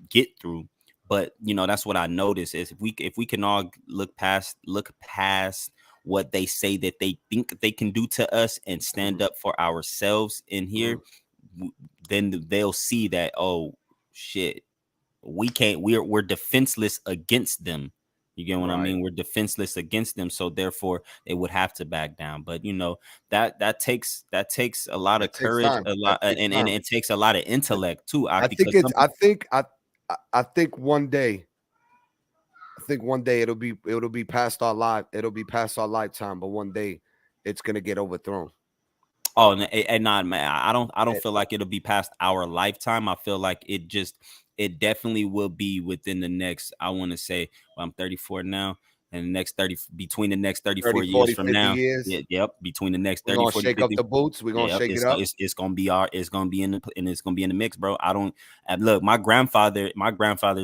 get through. But that's what I noticed is, if we can all look past what they say that they think they can do to us, and stand up for ourselves in here, then they'll see that, oh shit, we can't, we're defenseless against them. You get what I Right. mean? We're defenseless against them, so therefore they would have to back down. But that takes a lot of That takes courage, time. a That lot, takes and time. it takes a lot of intellect too. I think Because it's. some people, I think one day. I think one day it'll be past our life. It'll be past our lifetime, but one day it's gonna get overthrown. oh, and not, man, I don't Eh, feel like it'll be past our lifetime. I feel like it definitely will be within the next, I want to say, well, I'm 34 now, and the next 30, between the next 30, 34 years 40, from 50 now. years. Yeah, yep, between the next We're 30, gonna 40, shake up 50. the boots. We're gonna Yeah, shake it up. it's gonna be it's gonna be in the, and it's gonna be in the mix, bro. I don't, and look, my grandfather's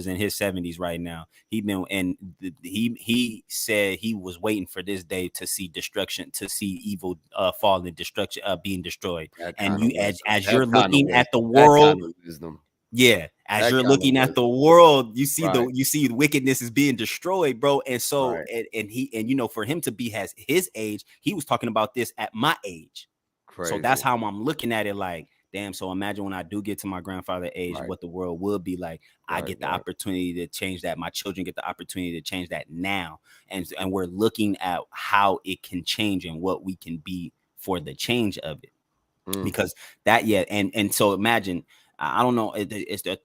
in his 70s right now. He said he was waiting for this day to see destruction, to see evil fall and destruction being destroyed. That And kind of you, wisdom. as That you're kind of looking at wisdom. the That world, kind of wisdom. yeah, as That you're kind of looking at the wisdom. world, you see Right. wickedness is being destroyed, bro. And so, Right. for him to be has his age, he was talking about this at my age. So that's Crazy. how I'm looking at it. Like, damn. So imagine when I do get to my grandfather age, Right. what the world will be like. I Right. get the Right. opportunity to change that. My children get the opportunity to change that now, and we're looking at how it can change and what we can be for the change of it. Because that, yeah, and so imagine, I don't know, it's the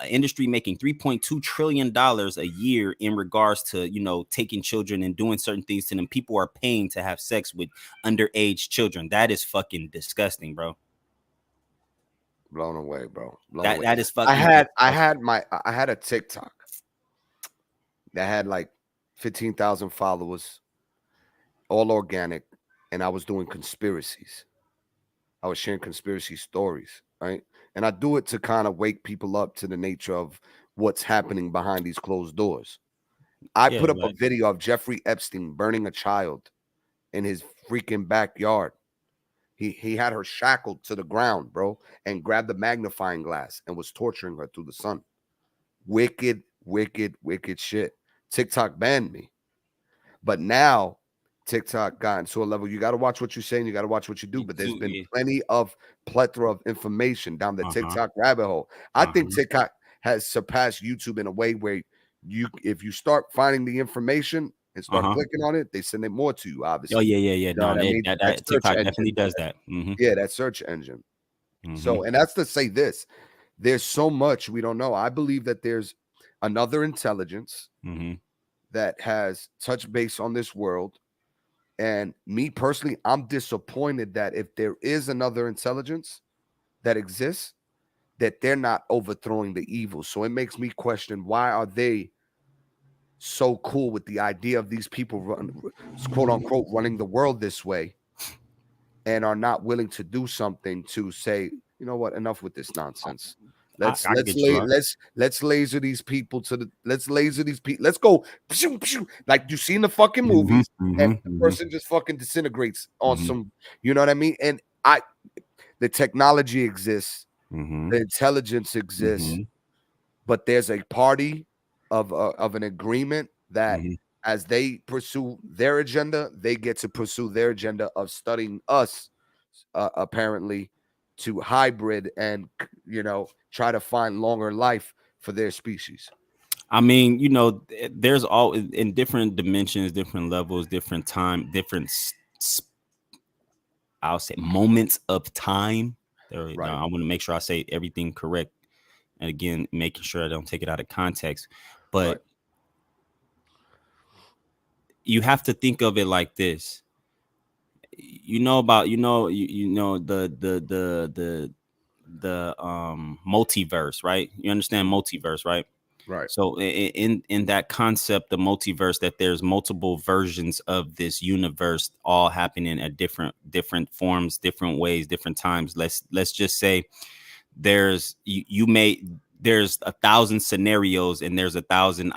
industry making $3.2 trillion a year in regards to taking children and doing certain things to them. People are paying to have sex with underage children. That is fucking disgusting, bro. Blown away, bro. Blown away. That is I fucking had disgusting. I had a TikTok that had like 15,000 followers, all organic, and I was doing conspiracies. I was sharing conspiracy stories, right? And I do it to kind of wake people up to the nature of what's happening behind these closed doors. I Yeah, put up a like, video of Jeffrey Epstein burning a child in his freaking backyard. He had her shackled to the ground, bro, and grabbed the magnifying glass and was torturing her through the sun. Wicked, wicked, wicked shit. TikTok banned me. But now TikTok gotten to a level, you got to watch what you say and you got to watch what you do. But there's been plenty of plethora of information down the TikTok rabbit hole. I think TikTok has surpassed YouTube in a way where if you start finding the information and start clicking on it, they send it more to you, obviously. Oh yeah. You know No, what I mean? that search TikTok engine, definitely does that. Yeah, that search engine. So, and that's to say this, there's so much we don't know. I believe that there's another intelligence that has touched base on this world. And me personally, I'm disappointed that if there is another intelligence that exists, that they're not overthrowing the evil. So it makes me question, why are they so cool with the idea of these people quote unquote running the world this way, and are not willing to do something to say, you know what, enough with this nonsense. Let's laser these people to the let's go like you see in the fucking movies, and the person just fucking disintegrates on some, you know what I mean? And the technology exists, the intelligence exists, but there's a party of an agreement that as they pursue their agenda, they get to pursue their agenda of studying us, apparently, to hybrid and, you know, try to find longer life for their species. I mean, you know, there's all in different dimensions, different levels, different time, different I'll say moments of time. Right. I want to make sure I say everything correct. And again, making sure I don't take it out of context. But you have to think of it like this. You know about, you know the multiverse, right? You understand multiverse, right? Right. So in that concept, the multiverse, that there's multiple versions of this universe all happening at different forms, different ways, different times. Let's just say there's there's 1,000 scenarios, and there's 1,000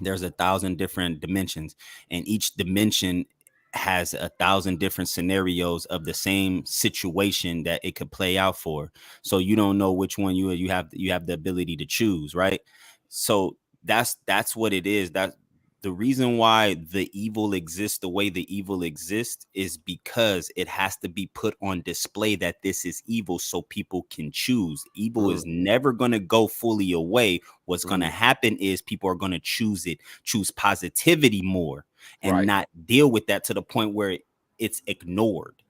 there's 1,000 different dimensions, and each dimension has 1,000 different scenarios of the same situation that it could play out for. So you don't know which one you have the ability to choose, right? So that's what it is. That the reason why the evil exists the way the evil exists is because it has to be put on display that this is evil, so people can choose. Evil is never going to go fully away. What's going to happen is people are going to choose positivity more, and not deal with that to the point where it's ignored.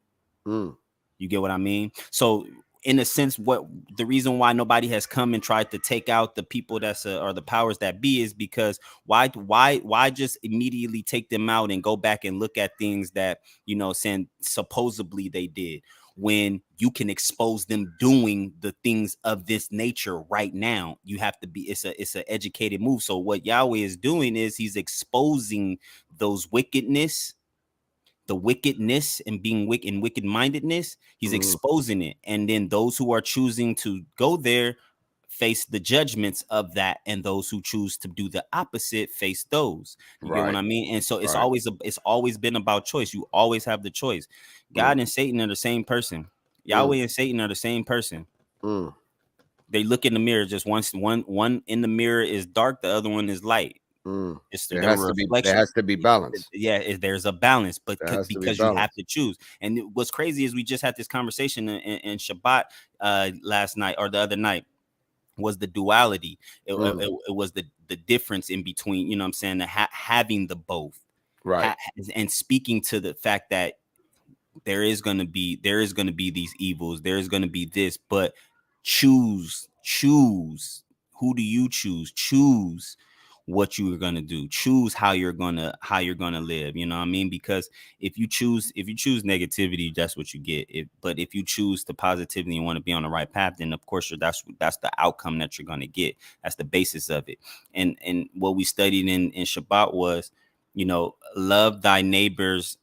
You get what I mean? So in a sense, what the reason why nobody has come and tried to take out the people that's or the powers that be is because why just immediately take them out and go back and look at things that, you know, saying supposedly they did, when you can expose them doing the things of this nature right now. You have to be, it's an educated move. So what Yahweh is doing is he's exposing those wickedness and being wicked mindedness. He's exposing it, and then those who are choosing to go there face the judgments of that, and those who choose to do the opposite face those. You get what I mean? And so it's always been about choice. You always have the choice. God and Satan are the same person. Yahweh and Satan are the same person. They look in the mirror. Just one in the mirror is dark, the other one is light. There has to be balance. There's a balance, but because you have to choose. And what's crazy is we just had this conversation in Shabbat last night, or the other night, was the duality. It was the difference in between, you know what I'm saying, having the both, right? And speaking to the fact that there is going to be these evils, there is going to be this, but choose. Who do you choose? Choose what you are going to do. Choose how you're going to live. You know what I mean? Because if you choose negativity, that's what you get. But if you choose the positivity and want to be on the right path, then of course that's the outcome that you're going to get. That's the basis of it. And what we studied in Shabbat was, you know, love thy neighbors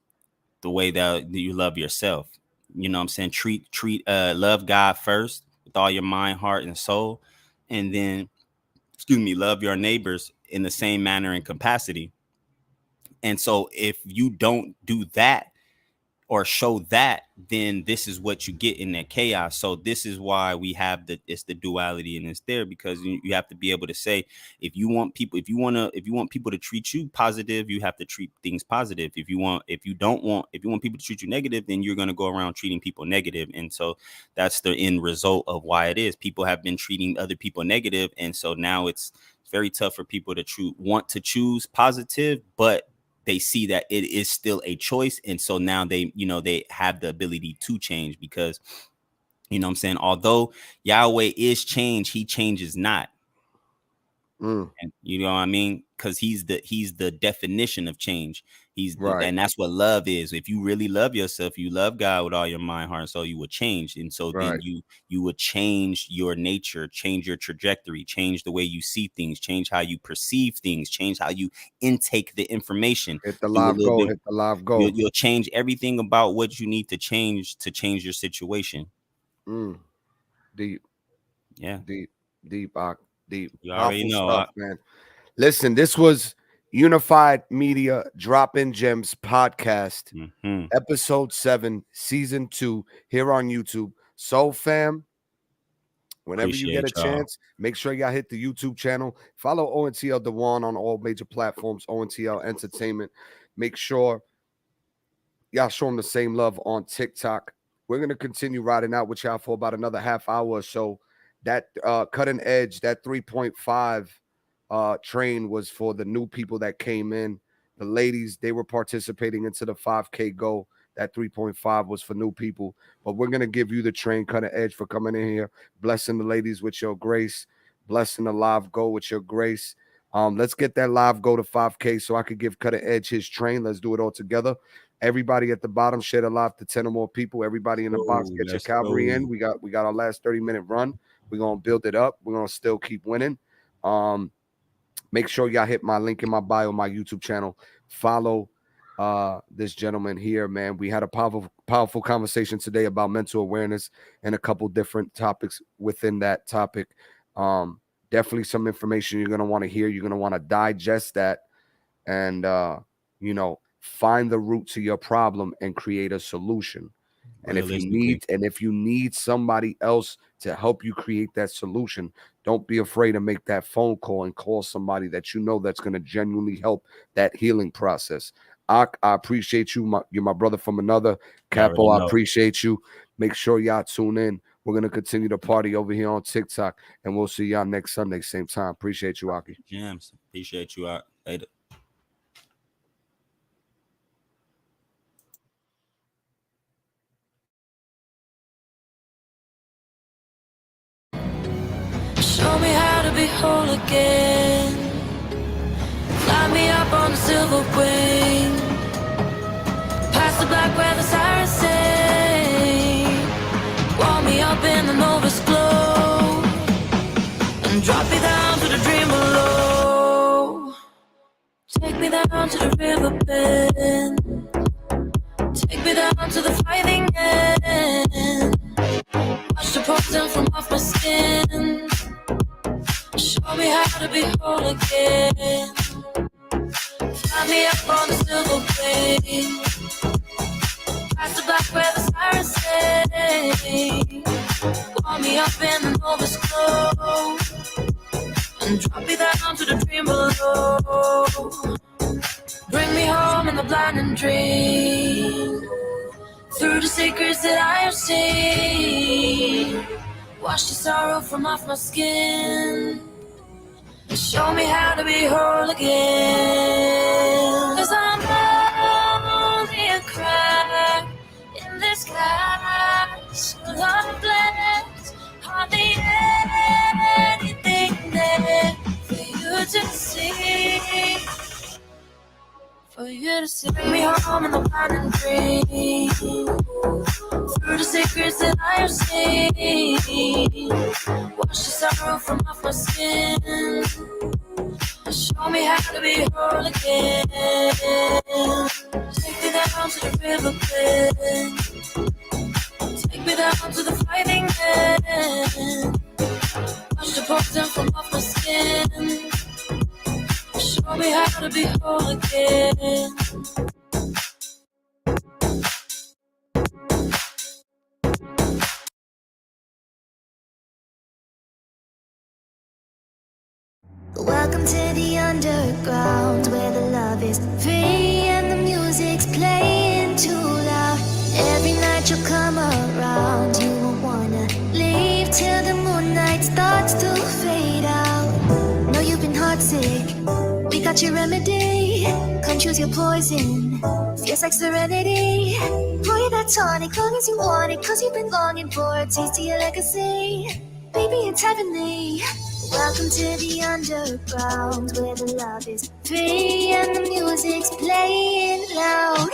the way that you love yourself. You know what I'm saying? Love God first with all your mind, heart, and soul, and then love your neighbors in the same manner and capacity. And so if you don't do that or show that, then this is what you get in that chaos. So this is why we have it's the duality, and it's there because you have to be able to say, if you want people to treat you positive, you have to treat things positive. If you want people to treat you negative, then you're going to go around treating people negative. And so that's the end result of why it is. People have been treating other people negative. And so now it's very tough for people to want to choose positive, but they see that it is still a choice. And so now they have the ability to change because, you know what I'm saying? Although Yahweh is change, he changes not. And you know what I mean? Because he's the definition of change. And that's what love is. If you really love yourself, you love God with all your mind, heart, and soul, you will change. And so then you would change your nature, change your trajectory, change the way you see things, change how you perceive things, change how you intake the information. Hit the live goal. You'll change everything about what you need to change your situation. Deep. Yeah. Deep. You already know, stuff, man. Listen, this was Unified Media Drop-In Gems podcast, episode 7, season 2, here on YouTube. So, fam, whenever you get a chance, make sure y'all hit the YouTube channel. Follow ONTL Dewan on all major platforms, ONTL Entertainment. Make sure y'all show them the same love on TikTok. We're going to continue riding out with y'all for about another half hour or so. That cutting edge, that 3.5 train was for the new people that came in. The ladies, they were participating into the 5K goal. That 3.5 was for new people. But we're going to give you the train cutting edge for coming in here, blessing the ladies with your grace, blessing the live go with your grace. Let's get that live go to 5K so I could give cutting edge his train. Let's do it all together. Everybody at the bottom, share the live to 10 or more people. Everybody in the box, get your cavalry in. We got our last 30-minute run. We're going to build it up. We're going to still keep winning. Make sure y'all hit my link in my bio, my YouTube channel. Follow this gentleman here, man. We had a powerful conversation today about mental awareness and a couple different topics within that topic. Definitely some information you're going to want to hear. You're going to want to digest that and, find the root to your problem and create a solution. And if you need somebody else to help you create that solution, don't be afraid to make that phone call and call somebody that you know that's going to genuinely help that healing process. I appreciate you. You're my brother from another. Capo, I appreciate you. Make sure y'all tune in. We're going to continue to party over here on TikTok, and we'll see y'all next Sunday, same time. Appreciate you, Aki. Jams. Appreciate you. Later. Show me how to be whole again. Fly me up on the silver wing. Past the black where the sirens sing. Warm me up in the Nova's glow. And drop me down to the dream below. Take me down to the riverbed. Take me down to the fighting end. Watch the poison from off my skin. Show me how to be whole again. Fly me up on the silver plane. Past the black where the sirens sing. Warm me up in the Nova's glow. And drop me down to the dream below. Bring me home in the blinding dream. Through the secrets that I have seen. Wash the sorrow from off my skin. And show me how to be whole again. 'Cause I'm only a crack in this glass full of glass. Hardly anything there for you to see. For you to see. Bring me home in the blinding dream. Through the secrets that I have seen. Wash the sorrow from off my skin. And show me how to be whole again. Take me down to the riverbed. Take me down to the fighting end. Wash the poison from off my skin. me how to be whole again. Welcome to the underground, where the love is free and the music's playing too loud. Every night you come around, you won't wanna leave till the moonlight starts to fade out. Know you've been heartsick, we got your remedy. Come choose your poison, feels like serenity. Pour you that tonic, long as you want it, cause you've been longing for a taste of your legacy. Baby, it's heavenly. Welcome to the underground, where the love is free and the music's playing loud.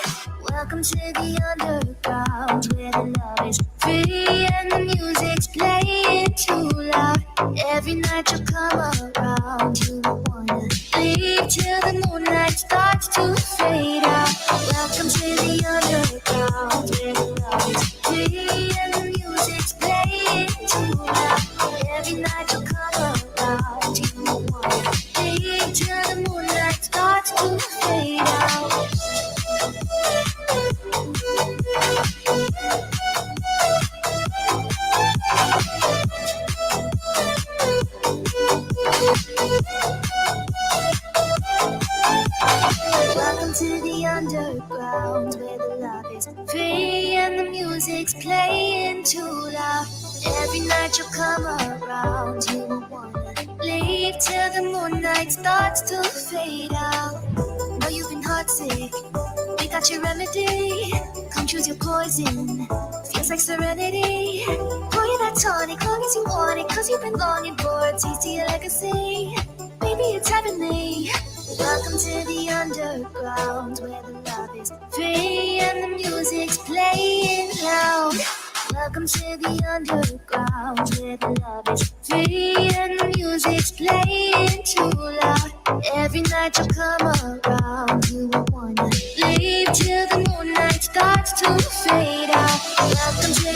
Welcome to the underground, where the love is free and the music's playing too loud. Every night you come around, you don't wanna leave till the moonlight starts to fade out. Welcome to the underground, where the love is free and the music's playing too loud. Every night you come around, you don't wanna leave till the moonlight starts to fade out. Welcome to the underground, where the love is free and the music's playing too loud. Every night you come around, you won't wanna leave till the moonlight starts to fade out. Know you've been heartsick, we got your remedy. Come choose your poison, feels like serenity. Pour you that tonic, long as you want it, cause you've been longing for a taste of your legacy. Baby, it's heavenly. Welcome to the underground, where the love is free and the music's playing loud. Welcome to the underground, where the love is free and the music's playing too loud. Every night you come around, you won't wanna leave till the moonlight starts to fade out. Welcome to